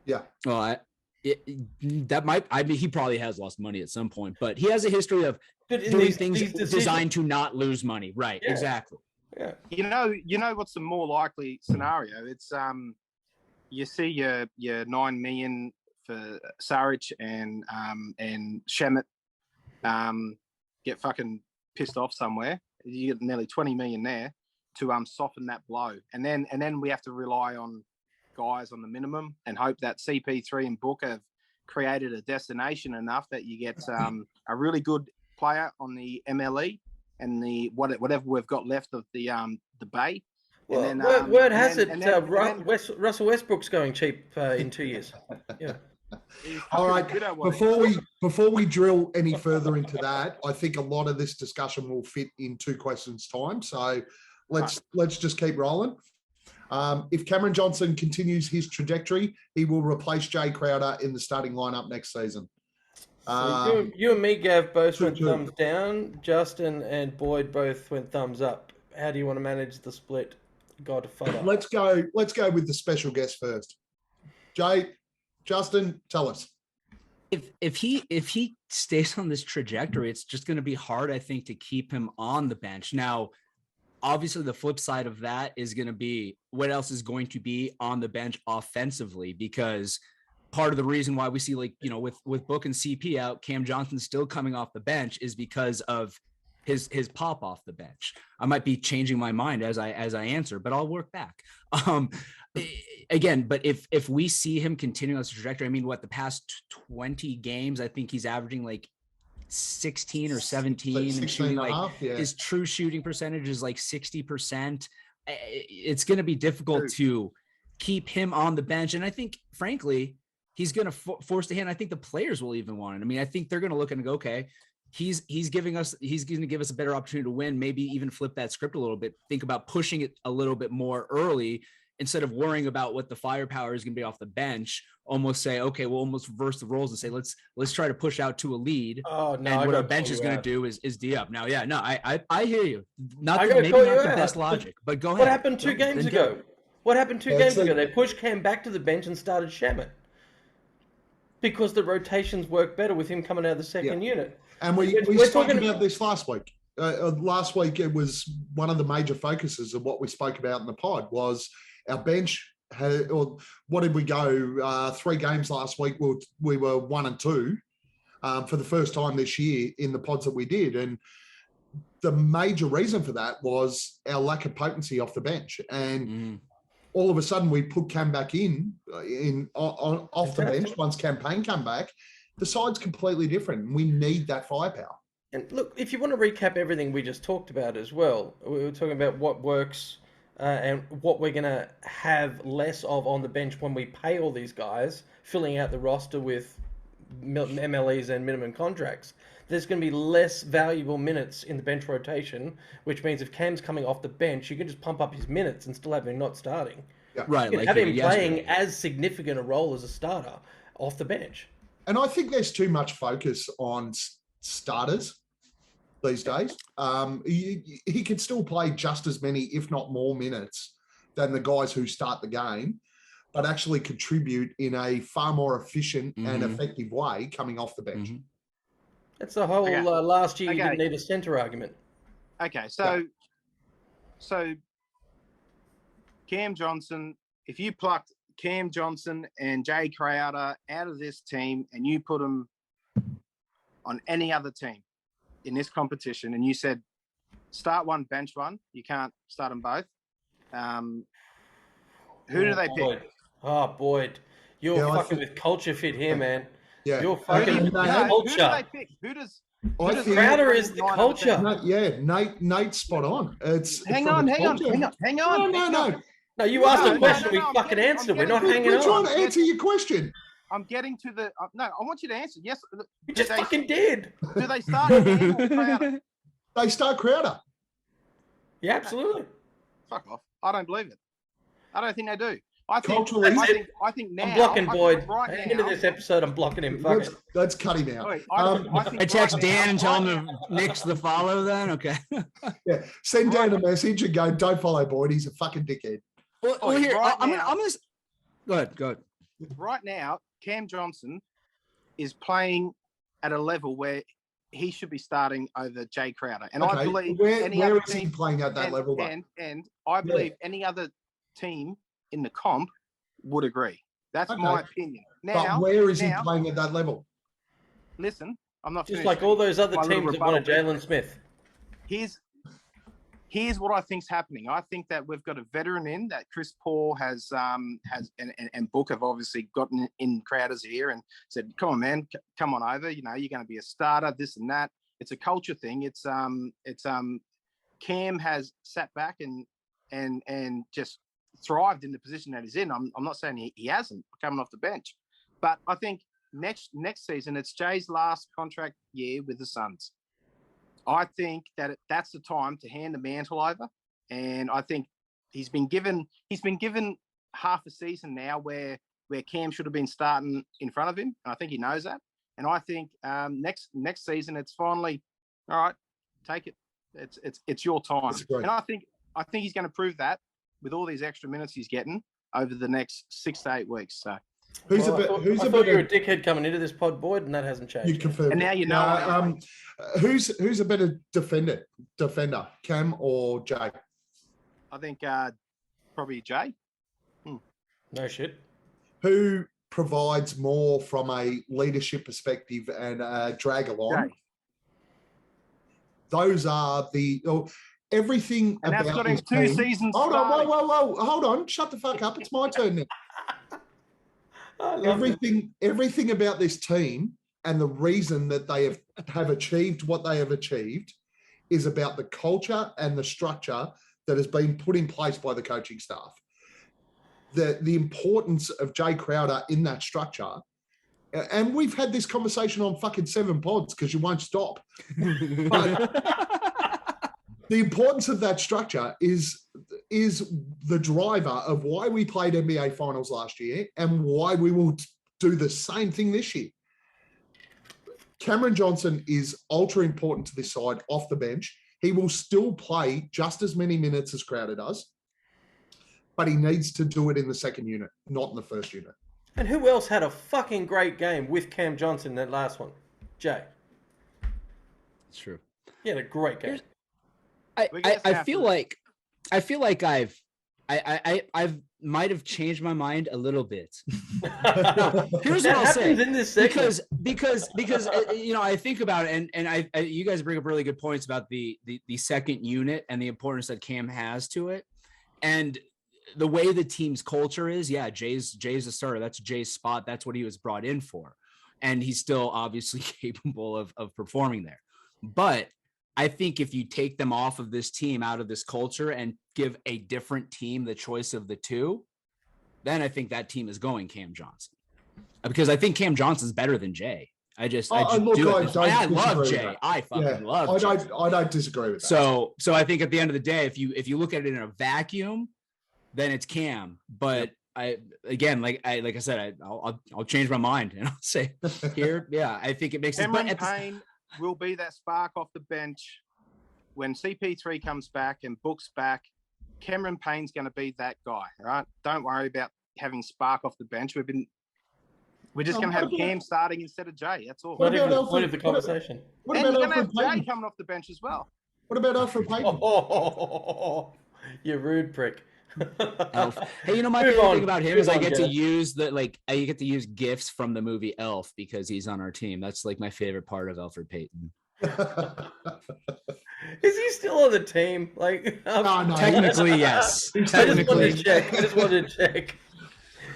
Yeah. Well, he probably has lost money at some point, but he has a history of doing things designed to not lose money. Right. Yeah. Exactly. Yeah. You know what's the more likely scenario? It's you see your 9 million for Saric and Shemet get fucking pissed off somewhere. You get nearly 20 million there. soften that blow, and then we have to rely on guys on the minimum and hope that CP3 and Book have created a destination enough that you get a really good player on the MLE and the whatever we've got left of the Bay. Well, And then, word has it, Russell Westbrook's going cheap in 2 years. Yeah. All right. Before we drill any further into that, I think a lot of this discussion will fit in 2 questions time. So let's just keep rolling. If Cameron Johnson continues his trajectory, he will replace Jay Crowder in the starting lineup next season. So you and me, Gav, both went thumbs down. Justin and Boyd both went thumbs up. How do you want to manage the split? God, fodder. Let's go with the special guest first. Jay, Justin, tell us. If he stays on this trajectory, it's just going to be hard, I think, to keep him on the bench. Now, obviously, the flip side of that is going to be what else is going to be on the bench offensively, because part of the reason why we see, like, you know, with Book and CP out, Cam Johnson still coming off the bench is because of his pop off the bench. I might be changing my mind as I answer, but I'll work back. Again, but if we see him continue on this trajectory, I mean, the past 20 games, I think he's averaging like 16 or 17 and shooting his true shooting percentage is like 60%. It's going to be difficult to keep him on the bench. And I think, frankly, he's going to force the hand. I think the players will even want it. I mean, I think they're going to look and go, okay, he's going to give us a better opportunity to win, maybe even flip that script a little bit, think about pushing it a little bit more early instead of worrying about what the firepower is going to be off the bench. Almost say, okay, we'll almost reverse the roles and say, let's try to push out to a lead. Oh, no, and what our bench is going to do is D up. Now, yeah, no, I hear you. Maybe not the best logic, but go ahead. What happened 2 games ago? What happened 2 games ago? They pushed Cam back to the bench and started Shamet because the rotations work better with him coming out of the second unit. And we spoke about this last week. Last week, it was one of the major focuses of what we spoke about in the pod was our bench. What did we go? 3 games last week. We were 1 and 2 for the first time this year in the pods that we did. And the major reason for that was our lack of potency off the bench. And all of a sudden we put Cam back off the bench once Campaign come back. The side's completely different. We need that firepower. And look, if you want to recap everything we just talked about as well, we were talking about what works and what we're going to have less of on the bench when we pay all these guys, filling out the roster with MLEs and minimum contracts. There's going to be less valuable minutes in the bench rotation, which means if Cam's coming off the bench, you can just pump up his minutes and still have him not starting. Yeah. Right. Like have him playing as significant a role as a starter off the bench. And I think there's too much focus on starters these days. He can still play just as many, if not more, minutes than the guys who start the game, but actually contribute in a far more efficient and effective way coming off the bench. That's the whole last year you didn't need a centre argument. Okay, so Cam Johnson, if you plucked Cam Johnson and Jay Crowder out of this team and you put them on any other team in this competition and you said start one, bench one, you can't start them both, who do they pick? Oh, Boyd. You're fucking with culture fit here, man. Yeah. You're fucking with culture. Who do they pick? Who does Crowder is the culture. Nate's spot on. Hang on. No, you asked a question, we fucking answered. We're not hanging on. We're trying to answer your question. I'm getting to the... no, I want you to answer. Yes. You just fucking did. Do they start Cam or Crowder? They start Crowder. Yeah, absolutely. Fuck off. I don't believe it. I don't think they do. I think now... I'm blocking Boyd. Right At the end of this episode, I'm blocking him. Fuck it. Let's cut him out. I text Dan and tell him to nix the follow then? Okay. Yeah. Send Dan a message and go, don't follow Boyd. He's a fucking dickhead. Well, here, I'm gonna... Go ahead. Right now, Cam Johnson is playing at a level where he should be starting over Jay Crowder. And I believe where is he playing at that level? And I believe any other team in the comp would agree. That's my opinion. Now, but where is he playing at that level? Listen, I'm not just like all those other teams that wanted Jalen Smith. His here's what I think's happening. I think that we've got a veteran in that Chris Paul has and Book have obviously gotten in Crowder's ear and said, "Come on, man, come on over. You know, you're going to be a starter, this and that." It's a culture thing. It's Cam has sat back and just thrived in the position that he's in. I'm not saying he hasn't coming off the bench, but I think next season it's Jay's last contract year with the Suns. I think that that's the time to hand the mantle over, and I think he's been given half a season now where Cam should have been starting in front of him, and I think he knows that. And I think next season it's finally all right. Take it. It's your time, and I think he's going to prove that with all these extra minutes he's getting over the next 6 to 8 weeks. So. I thought you were a dickhead coming into this pod, Boyd, and that hasn't changed. You confirmed. And now you know. Who's a better defender, Cam or Jay? I think probably Jay. No shit. Who provides more from a leadership perspective and drag along? Jay. Those are everything and about that's got him this 2 team. seasons. Hold on, whoa, hold on. Shut the fuck up. It's my turn now. Everything about this team and the reason that they have achieved what they have achieved is about the culture and the structure that has been put in place by the coaching staff. The importance of Jay Crowder in that structure, and we've had this conversation on fucking 7 pods because you won't stop. But the importance of that structure is the driver of why we played NBA finals last year and why we will do the same thing this year. Cameron Johnson is ultra important to this side off the bench. He will still play just as many minutes as Crowder does, but he needs to do it in the second unit, not in the first unit. And who else had a fucking great game with Cam Johnson that last one? Jay. It's true. He had a great game. I feel like I've might have changed my mind a little bit. No, here's what I'll say. In this segment. because you know, I think about it, and I you guys bring up really good points about the second unit and the importance that Cam has to it, and the way the team's culture is. Yeah, Jay's a starter. That's Jay's spot. That's what he was brought in for, and he's still obviously capable of performing there. But I think if you take them off of this team, out of this culture, and give a different team the choice of the two, then I think that team is going Cam Johnson. Because I think Cam Johnson's better than Jay. I love Jay. I fucking love Jay. I don't disagree with that. So I think at the end of the day, if you look at it in a vacuum, then it's Cam. But like I said, I'll change my mind and I'll say here, yeah, I think it makes sense. Cameron Payne will be that spark off the bench when CP3 comes back and Book's back. Cameron Payne's going to be that guy, right? Don't worry about having spark off the bench. We're just going to have Cam starting instead of Jay. That's all. What about the conversation? What about we're going to have Alfred Jay coming off the bench as well. What about Alfred Payton? Oh, you rude prick. Elf. Hey, you know, my favorite thing about him is I get to use I get to use gifts from the movie Elf because he's on our team. That's like my favorite part of Alfred Payton. Is he still on the team? Like, no, technically, yes. I just wanted to check.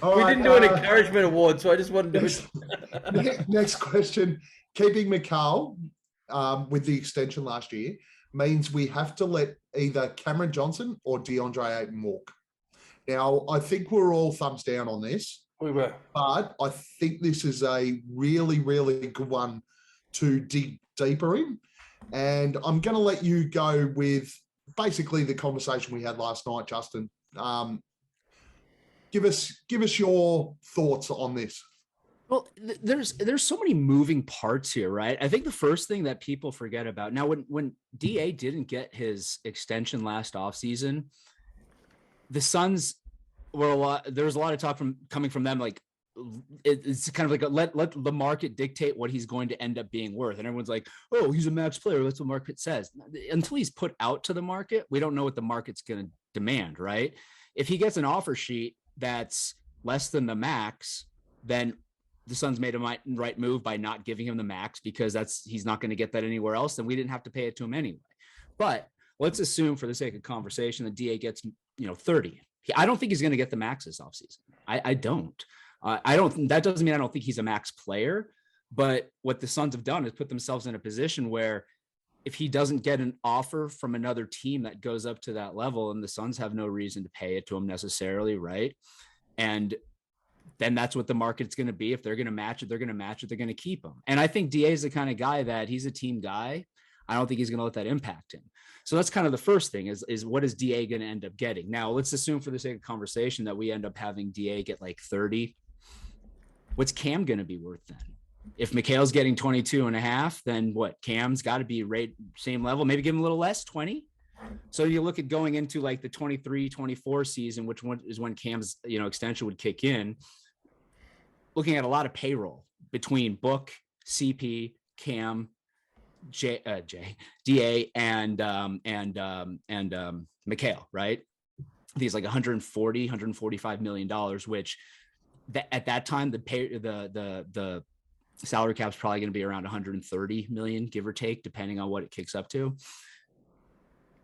We didn't do an encouragement award, so I just wanted to. Next question. Keeping McCall with the extension last year means we have to let either Cameron Johnson or DeAndre Ayton walk. Now, I think we're all thumbs down on this. We were. But I think this is a really, really good one to dig deeper in. And I'm going to let you go with basically the conversation we had last night, Justin. Give us your thoughts on this. Well, there's so many moving parts here, right? I think the first thing that people forget about now, when DA didn't get his extension last offseason, the Suns were there was a lot of talk coming from them, like it's kind of like let the market dictate what he's going to end up being worth, and everyone's like, oh, he's a max player. That's what market says. Until he's put out to the market, we don't know what the market's going to demand, right? If he gets an offer sheet that's less than the max, then the Suns made a right move by not giving him the max because he's not going to get that anywhere else. And we didn't have to pay it to him anyway. But let's assume for the sake of conversation that DA gets, 30. I don't think he's going to get the max this offseason. I don't. That doesn't mean I don't think he's a max player, but what the Suns have done is put themselves in a position where if he doesn't get an offer from another team that goes up to that level, and the Suns have no reason to pay it to him necessarily, right? And then that's what the market's going to be. If they're going to match it, they're going to match it. They're going to keep him. And I think DA is the kind of guy that he's a team guy. I don't think he's going to let that impact him. So that's kind of the first thing is what is DA going to end up getting? Now, let's assume for the sake of conversation that we end up having DA get like 30. What's Cam going to be worth then? If Mikhail's getting 22 and a half, then what? Cam's got to be right same level, maybe give him a little less, 20. So you look at going into like the 23-24 season, which one is when Cam's, extension would kick in, looking at a lot of payroll between Book, CP, Cam, DA, and Mikhail, right? These like 145 million dollars, which at that time the salary cap is probably going to be around 130 million, give or take, depending on what it kicks up to.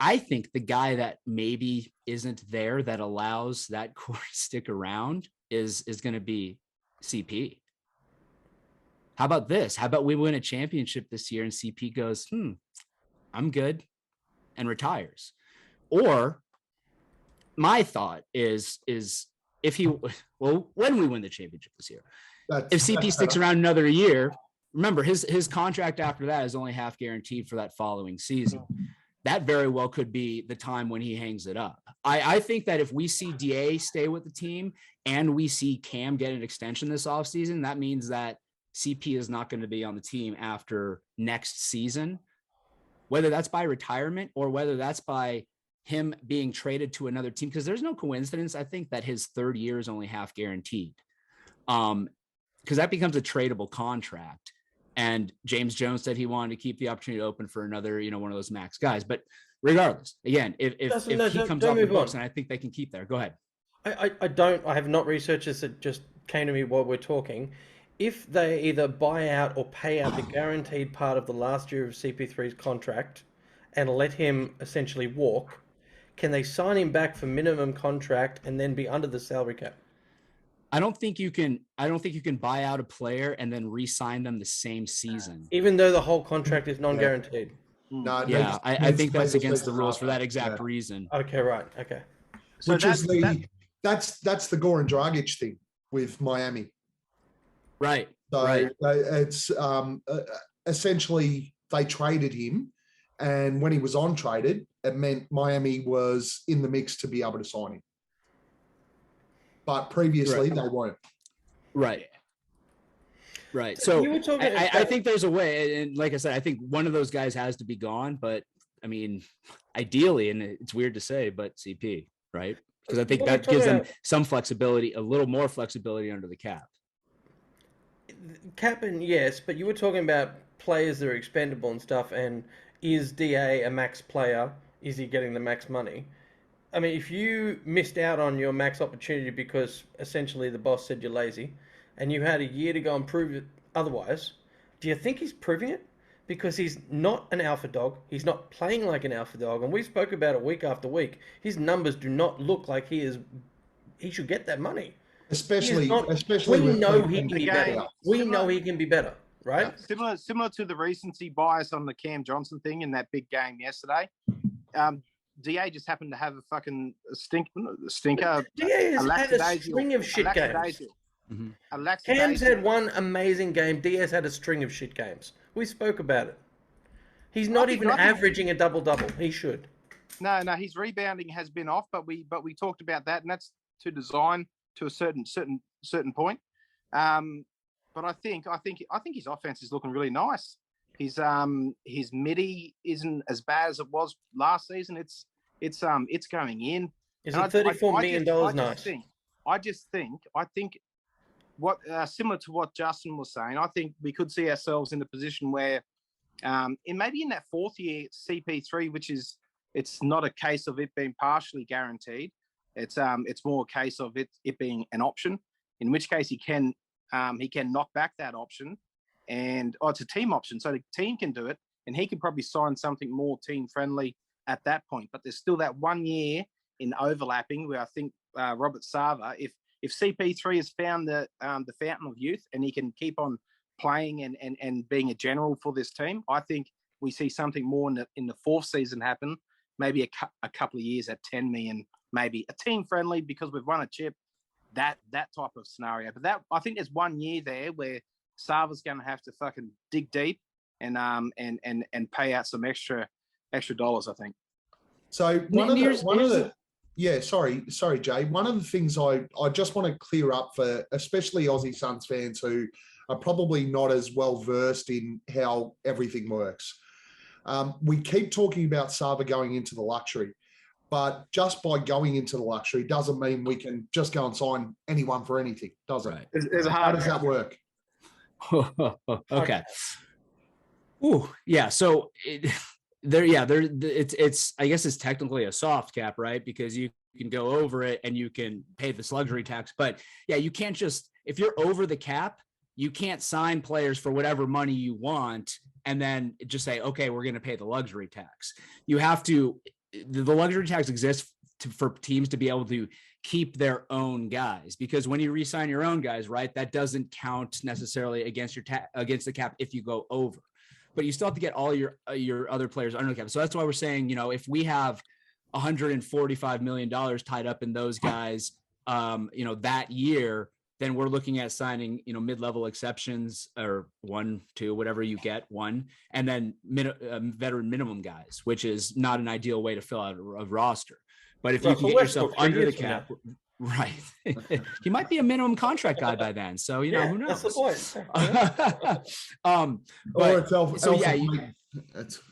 I think the guy that maybe isn't there that allows that core to stick around is going to be CP. How about this? How about we win a championship this year and CP goes, I'm good, and retires? Or my thought is when we win the championship this year, if CP sticks around another year, remember his contract after that is only half guaranteed for that following season. That very well could be the time when he hangs it up. I think that if we see DA stay with the team and we see Cam get an extension this offseason, that means that CP is not going to be on the team after next season, whether that's by retirement or whether that's by him being traded to another team, because there's no coincidence. I think that his third year is only half guaranteed, because that becomes a tradable contract. And James Jones said he wanted to keep the opportunity open for another, one of those max guys. But regardless, again, if he comes off the books, and I think they can keep there. Go ahead. I have not researched this. It just came to me while we're talking. If they either buy out or pay out the guaranteed part of the last year of CP3's contract and let him essentially walk, can they sign him back for minimum contract and then be under the salary cap? I don't think you can buy out a player and then re-sign them the same season, even though the whole contract is non-guaranteed. No, yeah, I think that's against the rules for that exact reason. Okay, right. Okay. So Which is that's the Goran Dragic thing with Miami. Right. So right. It's essentially they traded him, and when he was on traded, it meant Miami was in the mix to be able to sign him. But previously they weren't. Right. Right. So I think there's a way. And like I said, I think one of those guys has to be gone. But I mean, ideally, and it's weird to say, but CP, right? Because I think that gives them some flexibility, a little more flexibility under the cap. Cap, and yes, but you were talking about players that are expendable and stuff. And is DA a max player? Is he getting the max money? I mean, if you missed out on your max opportunity because essentially the boss said you're lazy and you had a year to go and prove it otherwise, do you think he's proving it? Because he's not an alpha dog. He's not playing like an alpha dog. And we spoke about it week after week. His numbers do not look like he should get that money. Especially we know he can be better. We know he can be better, right? Similar to the recency bias on the Cam Johnson thing in that big game yesterday. DA just happened to have a fucking stinker. DA has had a string of shit games. Cam's had one amazing game. Diaz had a string of shit games. We spoke about it. He's not even averaging a double-double. He should. No, his rebounding has been off, but we talked about that, and that's to design to a certain point. But I think his offense is looking really nice. His midi isn't as bad as it was last season. It's going in. Is it $34 million nice? I think what similar to what Justin was saying, I think we could see ourselves in the position where in that fourth year CP3, which is, it's not a case of it being partially guaranteed. It's more a case of it being an option, in which case he can knock back that option, and it's a team option, so the team can do it, and he can probably sign something more team friendly at that point. But there's still that 1 year in overlapping where I think Robert Sava, if CP3 has found the fountain of youth and he can keep on playing and being a general for this team, I think we see something more in the fourth season happen. Maybe a couple of years at 10 million, maybe a team friendly because we've won a chip. That type of scenario. But that, I think there's 1 year there where Sava's going to have to fucking dig deep and pay out some extra dollars, I think. So sorry, Jay. One of the things I just want to clear up for especially Aussie Suns fans who are probably not as well versed in how everything works. We keep talking about Sava going into the luxury, but just by going into the luxury doesn't mean we can just go and sign anyone for anything, does it? Right. How does that work? Okay. Ooh, yeah. So it's I guess it's technically a soft cap, right? Because you can go over it and you can pay this luxury tax. But yeah, you can't just, if you're over the cap, you can't sign players for whatever money you want and then just say, okay, we're going to pay the luxury tax. You have to, the luxury tax exists for teams to be able to keep their own guys, because when you re-sign your own guys, right, that doesn't count necessarily against against the cap if you go over, but you still have to get all your other players under the cap. So that's why we're saying, if we have $145 million tied up in those guys, that year, then we're looking at signing, mid-level exceptions or 1, 2, whatever you get, one, and then veteran minimum guys, which is not an ideal way to fill out a roster. But if you can get yourself under the cap, right, he might be a minimum contract guy by then. So, who knows? That's the point.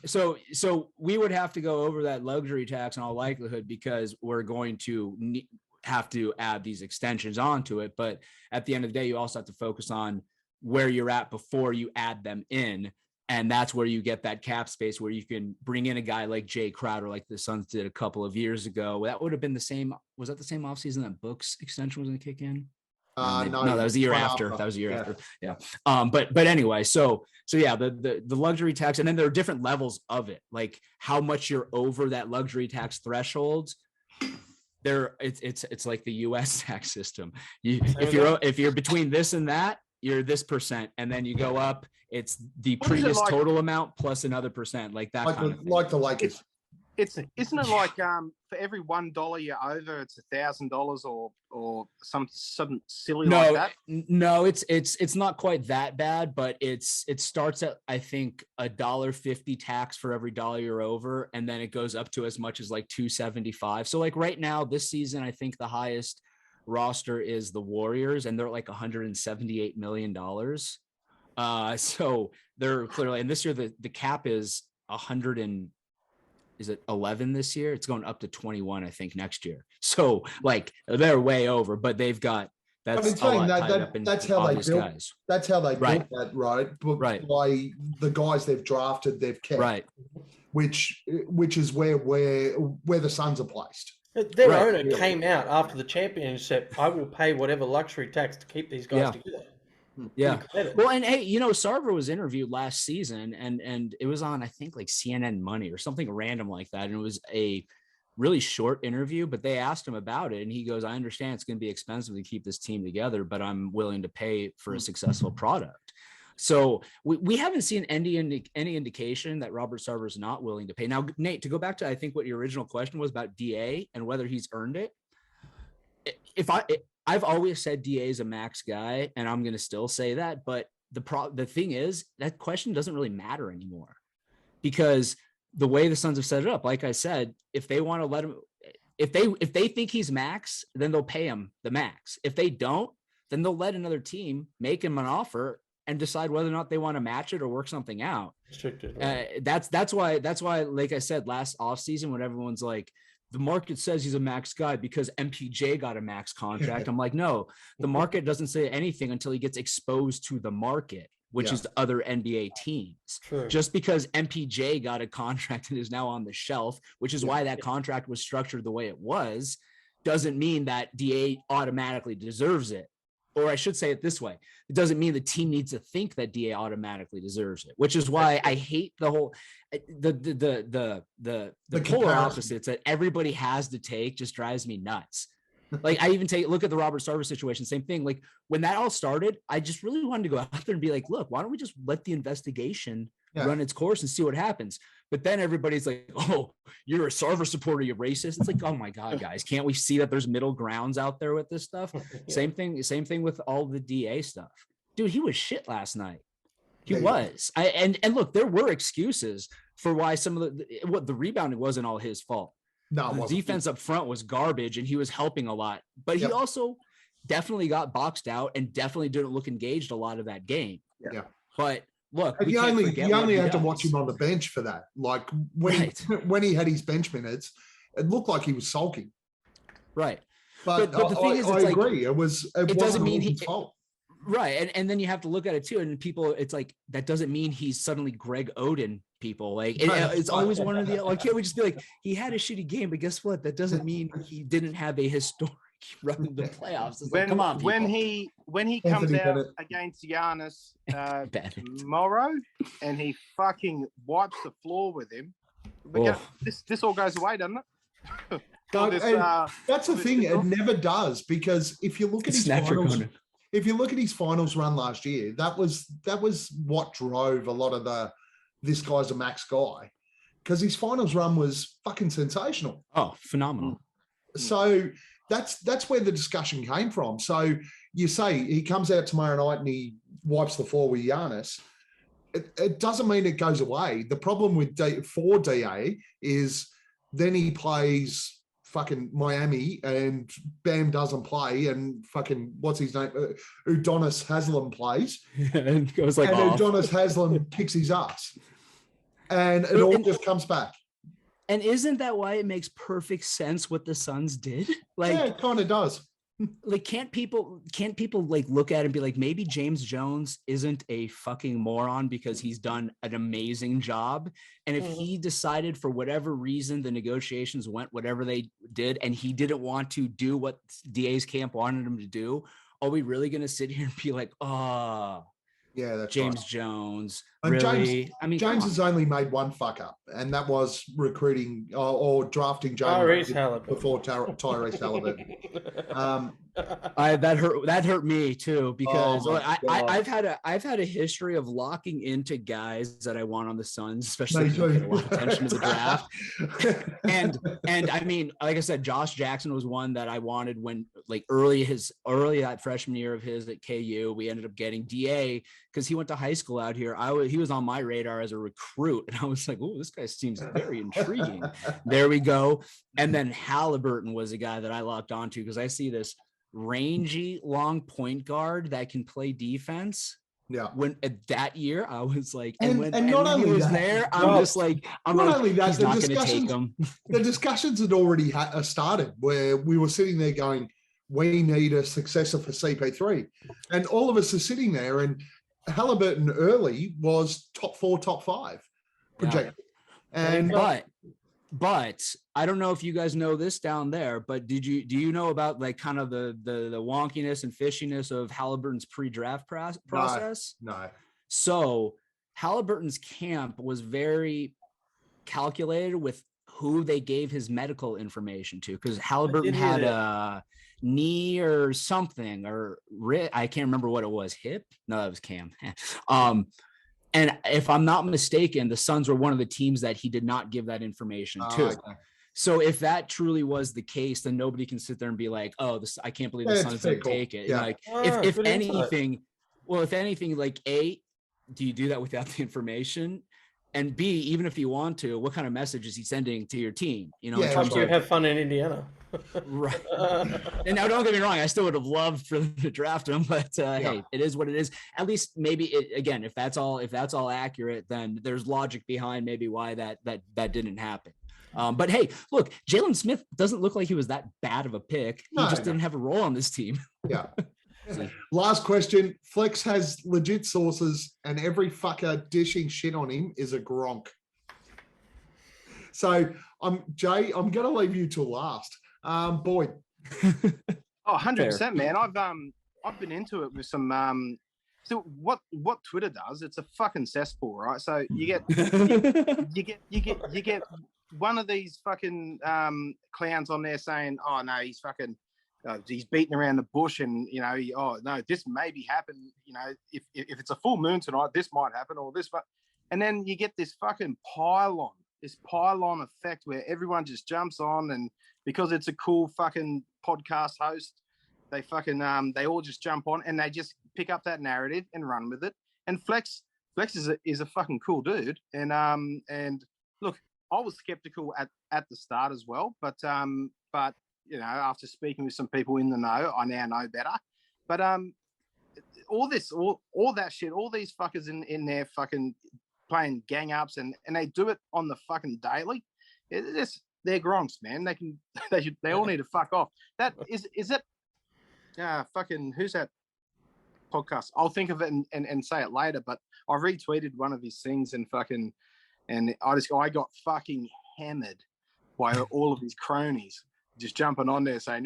So we would have to go over that luxury tax in all likelihood because we're going to have to add these extensions onto it. But at the end of the day, you also have to focus on where you're at before you add them in. And that's where you get that cap space where you can bring in a guy like Jay Crowder, like the Suns did a couple of years ago. That would have been the same. Was that the same offseason that Book's extension was going to kick in? No, that was the year after. That was the year after. Yeah. But anyway, so yeah, the luxury tax, and then there are different levels of it, like how much you're over that luxury tax threshold. It's like the U.S. tax system. If you're between this and that, you're this percent, and then you go up. It's the previous total amount plus another percent, like that. Like the Lakers. Isn't it like for every $1 you're over, it's $1,000 or something silly like that? No, it's not quite that bad, but it starts at, I think, $1.50 tax for every dollar you're over, and then it goes up to as much as like $2.75. So like right now, this season, I think the highest roster is the Warriors, and they're like $178 million. So they're clearly, and this year the cap is 11 this year? It's going up to 21, I think, next year. So like they're way over, but they've got that's how they built guys. That's how they built that, right? Right. By the guys they've drafted, they've kept, right. Which is where the Suns are placed. Their owner came out after the championship. I will pay whatever luxury tax to keep these guys together. Yeah. Well, and hey, Sarver was interviewed last season and it was on, I think, like CNN Money or something random like that. And it was a really short interview, but they asked him about it. And he goes, I understand it's going to be expensive to keep this team together, but I'm willing to pay for a successful product. So we haven't seen any indication that Robert Sarver is not willing to pay. Now, Nate, to go back to, I think what your original question was about DA and whether he's earned it. I've always said DA is a max guy, and I'm going to still say that. But the thing is, that question doesn't really matter anymore because the way the Suns have set it up, like I said, if they want to let him, if they think he's max, then they'll pay him the max. If they don't, then they'll let another team make him an offer and decide whether or not they want to match it or work something out. Restricted. Right? That's why, like I said, last offseason, when everyone's like, the market says he's a max guy because MPJ got a max contract. I'm like, no, the market doesn't say anything until he gets exposed to the market, which is other NBA teams. True. Just because MPJ got a contract and is now on the shelf, which is why that contract was structured the way it was, doesn't mean that DA automatically deserves it. or I should say it this way, it doesn't mean the team needs to think that DA automatically deserves it, which is why I hate the whole the polar opposites that everybody has to take just drives me nuts. Like I even look at the Robert Sarver situation, same thing. Like when that all started, I just really wanted to go out there and be like, look, why don't we just let the investigation run its course and see what happens? But then everybody's like, oh, you're a Sarver supporter, you're racist. It's like, oh my God, guys, can't we see that there's middle grounds out there with this stuff? Same thing with all the DA stuff. Dude, he was shit last night. He was. And look, there were excuses for why some of the rebounding wasn't all his fault. No, the defense up front was garbage and he was helping a lot, but he also definitely got boxed out and definitely didn't look engaged a lot of that game. Yeah. But look, you only had to watch him on the bench for that. Like when he had his bench minutes, it looked like he was sulking. Right. But the thing is, I agree. It doesn't mean his fault. Right. And then you have to look at it too. And people, it's like, that doesn't mean he's suddenly Greg Oden people. Like it's always one of the, like, can't we just be like, he had a shitty game, but guess what? That doesn't mean he didn't have a historic run in the playoffs. It's like, come on, people. When he comes out against Giannis tomorrow and he fucking wipes the floor with him, this all goes away, doesn't it? That's the thing. It never does, because if you look at his finals, his finals run last year, that was what drove a lot of this guy's a max guy, because his finals run was fucking sensational. Oh, phenomenal. So that's where the discussion came from. So you say he comes out tomorrow night and he wipes the floor with Giannis. It doesn't mean it goes away. The problem with for DA is then he plays fucking Miami and Bam doesn't play, and fucking what's his name, Udonis Haslem plays, and goes like, and Udonis Haslem kicks his ass, and it all just comes back. And isn't that why it makes perfect sense what the Suns did? Like, yeah, it kind of does. Like, can't people like look at it and be like, maybe James Jones isn't a fucking moron because he's done an amazing job. And if he decided for whatever reason, the negotiations went whatever they did, and he didn't want to do what DA's camp wanted him to do, are we really going to sit here and be like, oh, yeah, that's James right. Jones? And really? James has only made one fuck up, and that was recruiting or drafting Tyrese before Tyrese Halliburton. That hurt me too, because I've had a history of locking into guys that I want on the Suns, especially if they get a lot of attention to the draft. and I mean, like I said, Josh Jackson was one that I wanted when, like, early that freshman year of his at KU. We ended up getting DA because he went to high school out here. He was on my radar as a recruit, and I was like, oh, this guy seems very intriguing. There we go. And then Halliburton was a guy that I locked onto because I see this rangy long point guard that can play defense. Yeah. When that year I was like, and when not only he was that, there, I'm just like, I'm not like, only that, he's not going to take him. The discussions had already started where we were sitting there going, we need a successor for CP3, and all of us are sitting there, and Halliburton early was top 4, top 5 projected. Yeah. And but I don't know if you guys know this down there, but do you know about like kind of the wonkiness and fishiness of Halliburton's pre-draft process? No. So Halliburton's camp was very calculated with who they gave his medical information to, because Halliburton had a knee or something, or I can't remember what it was. Hip? No, that was Cam. And if I'm not mistaken, the Suns were one of the teams that he did not give that information to. Okay. So if that truly was the case, then nobody can sit there and be like, oh, I can't believe the Suns didn't take it. Yeah. Like, if anything, like, A, do you do that without the information? And B, even if you want to, what kind of message is he sending to your team? You know, in terms of have fun in Indiana. Right. And now, don't get me wrong, I still would have loved for them to draft him, but hey, it is what it is. At least maybe if that's all accurate, then there's logic behind maybe why that didn't happen. But hey, look, Jalen Smith doesn't look like he was that bad of a pick. He just didn't have a role on this team. Yeah. Last question. Flex has legit sources, and every fucker dishing shit on him is a Gronk. So Jay, I'm going to leave you till last. Boyd. Oh, 100%, man. I've been into it with some. So what Twitter does? It's a fucking cesspool, right? So you get one of these fucking clowns on there saying, "Oh no, he's fucking." He's beating around the bush, and oh no, this maybe happen. If it's a full moon tonight, this might happen, or this. And then you get this fucking pylon effect where everyone just jumps on, and because it's a cool fucking podcast host, they fucking they all just jump on and they just pick up that narrative and run with it. And Flex is a fucking cool dude, and look, I was skeptical at the start as well, but after speaking with some people in the know, I now know better. But all that shit, all these fuckers in there fucking playing gang ups, and they do it on the fucking daily. They're gronks, man. They all need to fuck off. That is it. Fucking who's that podcast? I'll think of it and say it later. But I retweeted one of his things and I got fucking hammered by all of his cronies just jumping on there saying,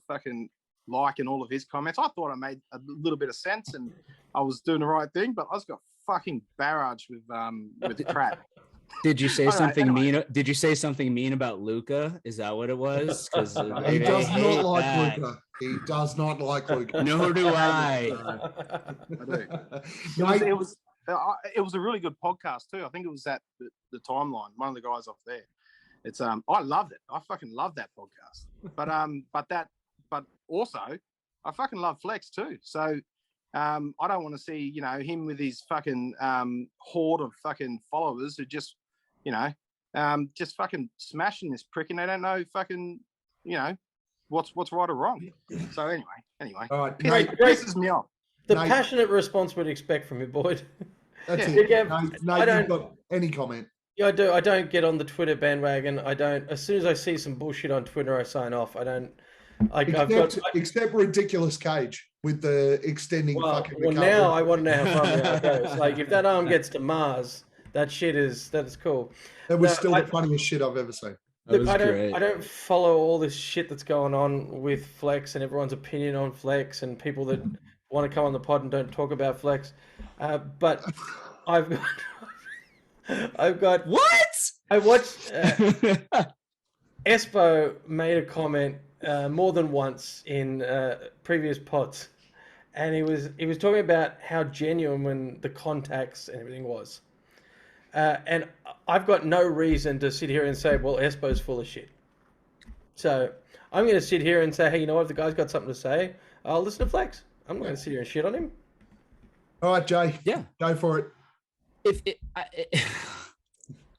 fucking liking all of his comments. I thought I made a little bit of sense and I was doing the right thing, but I just got fucking barraged with crap. Did you say something mean? Did you say something mean about Luca? Is that what it was? Because he does not like Luca. He does not like Luca. Nor do I. I do. It was a really good podcast too. I think it was at the Timeline. One of the guys off there. It's I loved it. I fucking love that podcast. But also I fucking love Flex too. So I don't want to see him with his fucking horde of fucking followers who just fucking smashing this prick and they don't know fucking what's right or wrong. So anyway, all right, pisses me off. The passionate response we'd expect from you, Boyd. That's it. I don't got any comment. Yeah, I do. I don't get on the Twitter bandwagon. I don't. As soon as I see some bullshit on Twitter, I sign off. I don't. Except ridiculous Cage with the extending fucking. Well, now I want to know how far it goes. Like if that arm gets to Mars, that is cool. That was still the funniest shit I've ever seen. Look, I don't follow all this shit that's going on with Flex and everyone's opinion on Flex and people that want to come on the pod and don't talk about Flex. But I've got what? I watched Espo made a comment more than once in previous pods, and he was talking about how genuine the contacts and everything was. And I've got no reason to sit here and say, well, Espo's full of shit. So I'm going to sit here and say, hey, you know what? If the guy's got something to say, I'll listen to Flex. I'm not going to sit here and shit on him. All right, Jay. Yeah. Go for it.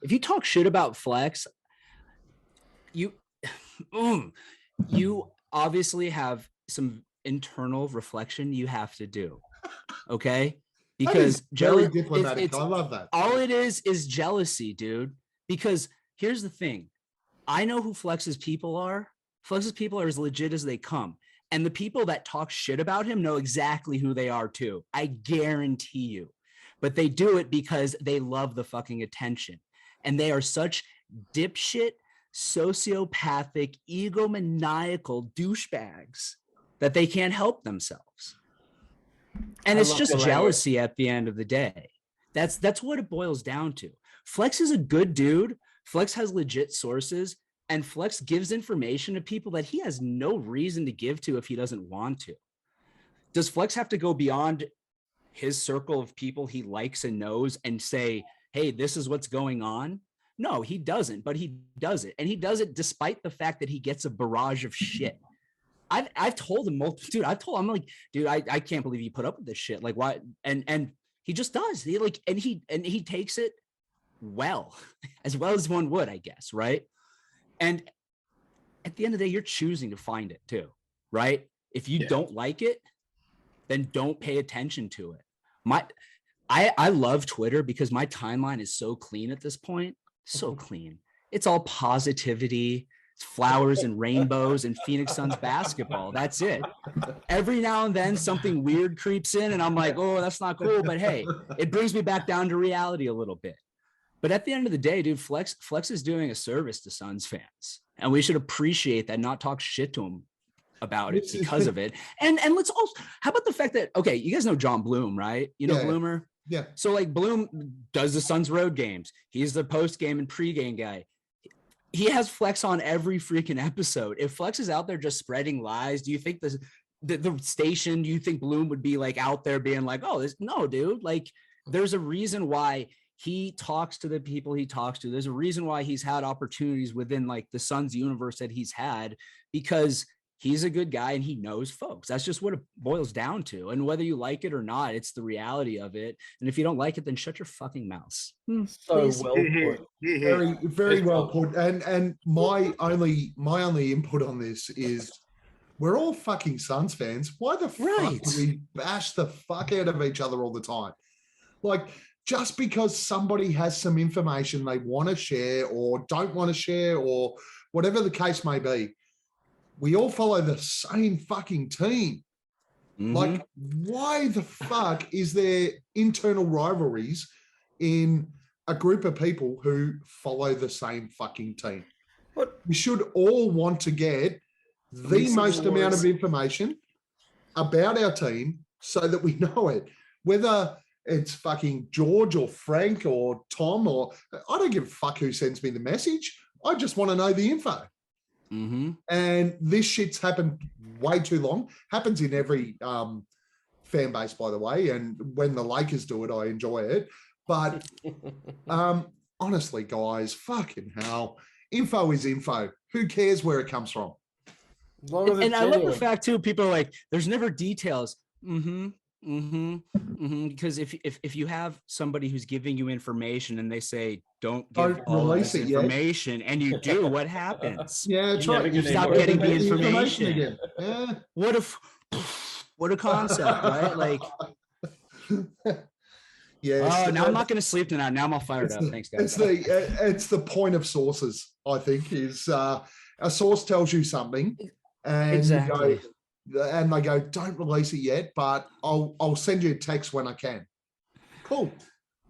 If you talk shit about Flex, you obviously have some internal reflection you have to do. Okay? Because very diplomatic. I love that. All it is jealousy, dude. Because here's the thing. I know who Flex's people are. Flex's people are as legit as they come. And the people that talk shit about him know exactly who they are too. I guarantee you. But they do it because they love the fucking attention. And they are such dipshit, sociopathic, egomaniacal douchebags that they can't help themselves. And it's just jealousy at the end of the day. That's what it boils down to. Flex is a good dude. Flex has legit sources, and Flex gives information to people that he has no reason to give to if he doesn't want to. Does Flex have to go beyond his circle of people he likes and knows and say, hey, this is what's going on? No, he doesn't, but he does it. And he does it despite the fact that he gets a barrage of shit. I've told him, dude, I'm like, dude, I can't believe you put up with this shit. Like, why? And he just does. He takes it well as one would, I guess. Right. And at the end of the day, you're choosing to find it too. Right. If you don't like it, then don't pay attention to it. I love Twitter because my timeline is so clean at this point. So clean. It's all positivity. It's flowers and rainbows and Phoenix Suns basketball. That's it. Every now and then something weird creeps in and I'm like, oh, that's not cool. But hey, it brings me back down to reality a little bit. But at the end of the day, dude, Flex is doing a service to Suns fans. And we should appreciate that, not talk shit to him about it because of it. And let's also, how about the fact that, okay, you guys know John Bloom, right? You know Bloomer? Yeah. So like Bloom does the Suns road games. He's the post game and pre-game guy. He has Flex on every freaking episode. If Flex is out there just spreading lies, do you think the station, do you think Bloom would be like out there being like, oh, no, dude, like there's a reason why he talks to the people he talks to. There's a reason why he's had opportunities within like the Suns universe that he's had, because he's a good guy and he knows folks. That's just what it boils down to. And whether you like it or not, it's the reality of it. And if you don't like it, then shut your fucking mouth. So well put. Very, very well put. And my only input on this is we're all fucking Suns fans. Why the fuck do we bash the fuck out of each other all the time? Like, just because somebody has some information they want to share or don't want to share or whatever the case may be, we all follow the same fucking team. Like, why the fuck is there internal rivalries in a group of people who follow the same fucking team? What? We should all want to get the most amount of information about our team so that we know it. Whether it's fucking George or Frank or Tom, or I don't give a fuck who sends me the message. I just want to know the info. And this shit's happened way too long. Happens in every fan base, by the way. And when the Lakers do it, I enjoy it. But honestly, guys, fucking hell. Info is info. Who cares where it comes from? And I love the fact too, people are like, there's never details. Because if you have somebody who's giving you information and they say don't give all this information and you do, what happens? Yeah, try you stop getting the information again. Yeah. What a concept, right? Like, yeah. Now I'm not going to sleep tonight. Now I'm all fired up. Thanks, guys. It's the point of sources. I think is a source tells you something, and you go, and they go, don't release it yet, but I'll send you a text when I can. Cool.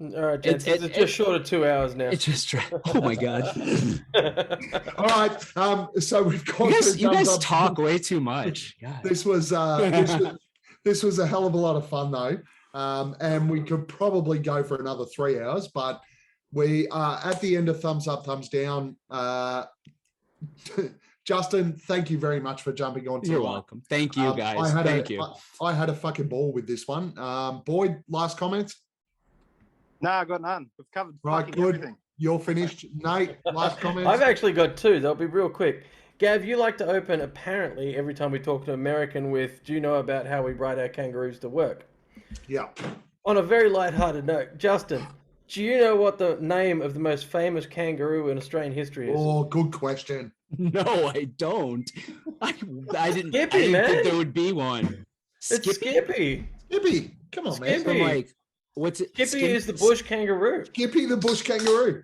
All right, gents, it's just short of 2 hours now. It's just, oh my God. All right. So we've got you guys talk way too much. God. This was this was a hell of a lot of fun though. And we could probably go for another 3 hours, but we are at the end of thumbs up, thumbs down. Justin, thank you very much for jumping on. You're welcome. Thank you, guys. Thank you. I had a fucking ball with this one. Boyd, last comments? No, I got none. We've covered everything. You're finished. Nate, last comments? I've actually got two. They'll be real quick. Gav, you like to open, apparently, every time we talk to an American with, do you know about how we ride our kangaroos to work? Yeah. On a very lighthearted note, Justin, do you know what the name of the most famous kangaroo in Australian history is? Oh, good question. No, I don't. I didn't think there would be one. It's Skippy. Skippy. Come on, man. I'm like, what's it? Skippy is the bush kangaroo. Skippy the bush kangaroo.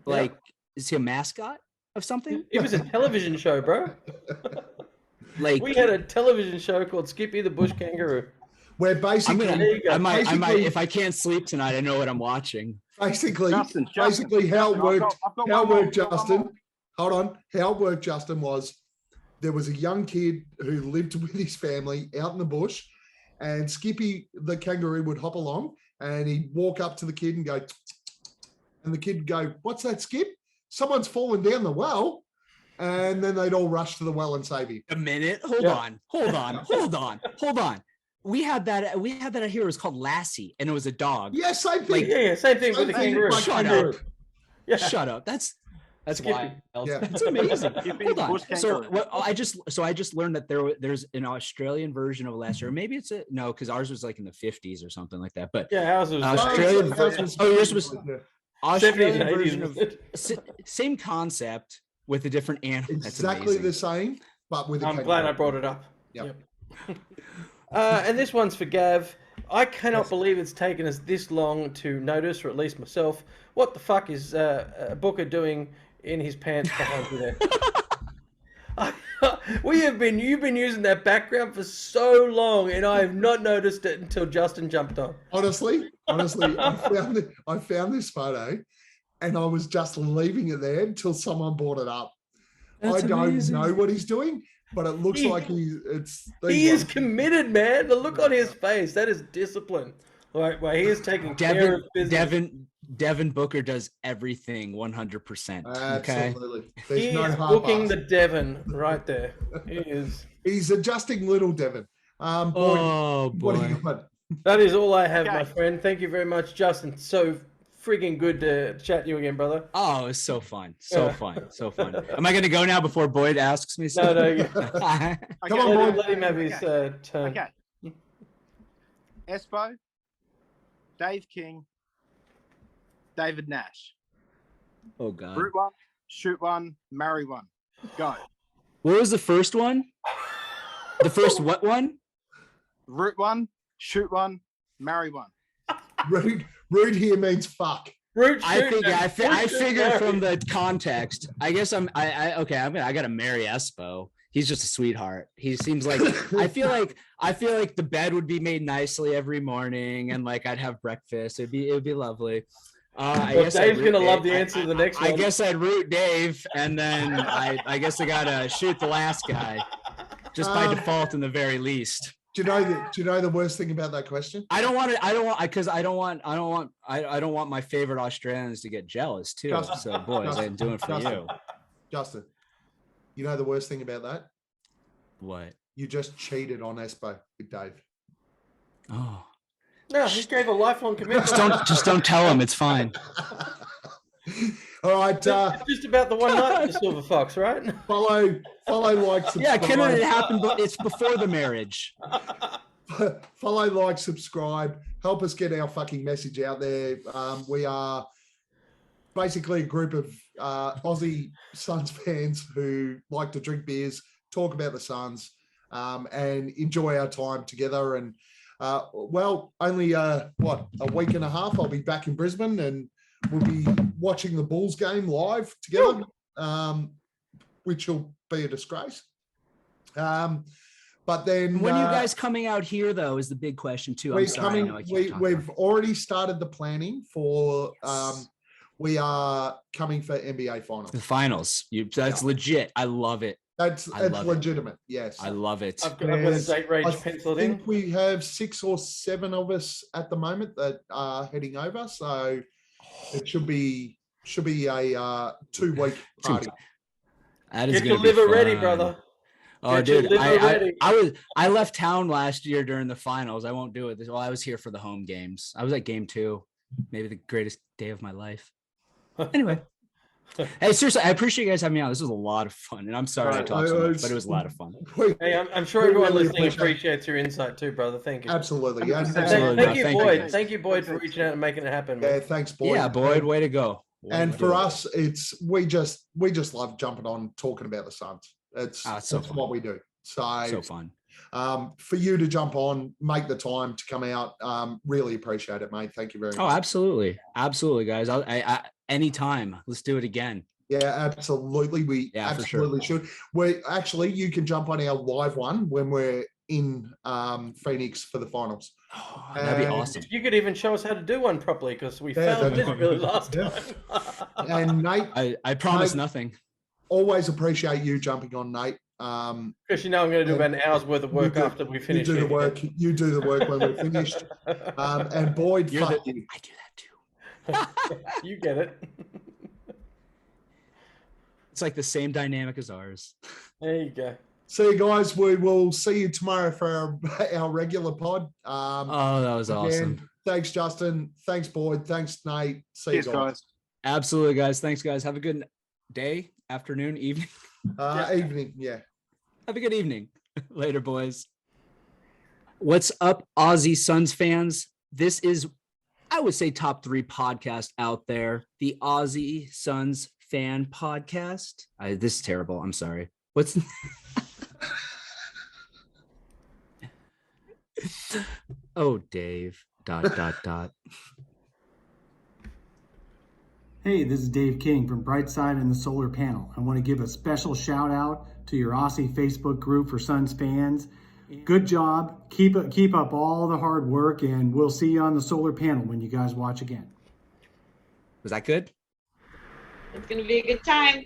Like, is he a mascot of something? It was a television show, bro. Like, we had a television show called Skippy the Bush Kangaroo. Where basically, I might, if I can't sleep tonight, I know what I'm watching. Basically, Justin, how it worked. How it worked, Justin. Hold on. How it worked, Justin, was there was a young kid who lived with his family out in the bush, and Skippy the kangaroo would hop along, and he'd walk up to the kid and go, and the kid would go, "What's that, Skip? Someone's fallen down the well." And then they'd all rush to the well and save him. A minute. Hold on. We had that here. It was called Lassie, and it was a dog. Yeah, same thing. Same thing with the kangaroo. Shut up. Yeah. Shut up. That's Skippy. wild. Yeah. That's amazing. Hold on. So I just learned that there's an Australian version of Lassie, or maybe it's because ours was like in the 50s or something like that. But yeah, ours was Australian. Yours was Australian 70s, version of same concept with a different animal. Exactly the same, but with. I'm glad I brought it up. Yep. And this one's for Gav. I cannot believe it's taken us this long to notice, or at least myself. What the fuck is Booker doing in his pants behind you there? You've been using that background for so long, and I have not noticed it until Justin jumped on. Honestly, I found this photo, and I was just leaving it there until someone brought it up. That's I don't amazing. know what he's doing. but it looks like he is committed, man. The look on his face, that is discipline. Like, he is taking care of business. Devin Booker does everything 100%. Okay? Absolutely. He is booking the Devin right there. He is. He's adjusting little Devin. Boyd, boy. what do you got? That is all I have, my friend. Thank you very much, Justin. So friggin' good to chat to you again, brother. Oh, it's so fun. So fun. Am I going to go now before Boyd asks me something? No. Come on, Boyd. Let him have his turn. Okay. Espo, Dave King, David Nash. Oh, God. Root one, shoot one, marry one. Go. What was the first one? The first what one? Root one, shoot one, marry one. Root here means fuck. I figured from the context. I guess I got to marry Espo. He's just a sweetheart. He seems like I feel like the bed would be made nicely every morning, and like I'd have breakfast. It would be lovely. I guess Dave's gonna love the answer to the next one. I guess I'd root Dave, and then I guess I gotta shoot the last guy, just by default, in the very least. Do you know the worst thing about that question? I don't want my favorite Australians to get jealous too. Justin, so boys, I'm doing it for you. Justin, you know the worst thing about that? What? You just cheated on Espo with Dave. Oh. No, he gave a lifelong commitment. Just don't tell him. It's fine. All right. Just about the one night with the Silver Fox, right? Follow, like, subscribe. Yeah, couldn't it happen? But it's before the marriage. Follow, like, subscribe. Help us get our fucking message out there. We are basically a group of Aussie Suns fans who like to drink beers, talk about the Suns, and enjoy our time together. And only a week and a half, I'll be back in Brisbane, and we'll be watching the Bulls game live together, which will be a disgrace. But then, when are you guys coming out here, though, is the big question too. I'm sorry, we've already started the planning for. We are coming for NBA finals. The finals. That's legit. I love it. It's legitimate. Yes, I love it. I've got a date range penciled in. I think we have 6 or 7 of us at the moment that are heading over, so it should be a 2-week party. That is Get your liver ready, brother. Oh, dude, I left town last year during the finals. I won't do it. Well, I was here for the home games. I was at game 2, maybe the greatest day of my life. Anyway. Hey, seriously, I appreciate you guys having me on. This was a lot of fun, and I'm sorry I talked so much, but it was a lot of fun. Hey, I'm sure everyone listening appreciates your insight too, brother. Thank you. Absolutely. Yeah, thank you, Boyd. Thank you, Boyd, for reaching out and making it happen. Man. Yeah, thanks, Boyd. Yeah, Boyd, way to go. And for us, we just love jumping on talking about the Suns. It's what we do. So fun. For you to jump on, make the time to come out, really appreciate it, mate. Thank you very much. Oh, absolutely, guys. I anytime. Let's do it again. Yeah, absolutely. We absolutely should. You can jump on our live one when we're in Phoenix for the finals. Oh, that'd be awesome. You could even show us how to do one properly, because we failed miserably last time. And Nate, I promise nothing. Always appreciate you jumping on, Nate. Because I'm going to do about an hour's worth of work after we finish. You do the work. You do the work when we're finished. And Boyd, I do that too. You get it. It's like the same dynamic as ours. There you go. See you guys. We will see you tomorrow for our regular pod. That was awesome. Thanks, Justin. Thanks, Boyd. Thanks, Nate. See you guys. Absolutely, guys. Thanks, guys. Have a good day, afternoon, evening. Evening, yeah. Have a good evening. Later, boys. What's up, Aussie Suns fans? This is, I would say, top 3 podcast out there. The Aussie Suns Fan podcast. This is terrible. I'm sorry. What's... Oh, Dave. ... Hey, this is Dave King from Brightside and the Solar Panel. I want to give a special shout out to your Aussie Facebook group for Suns fans. Good job. Keep up all the hard work, and we'll see you on the Solar Panel when you guys watch again. Was that good? It's going to be a good time.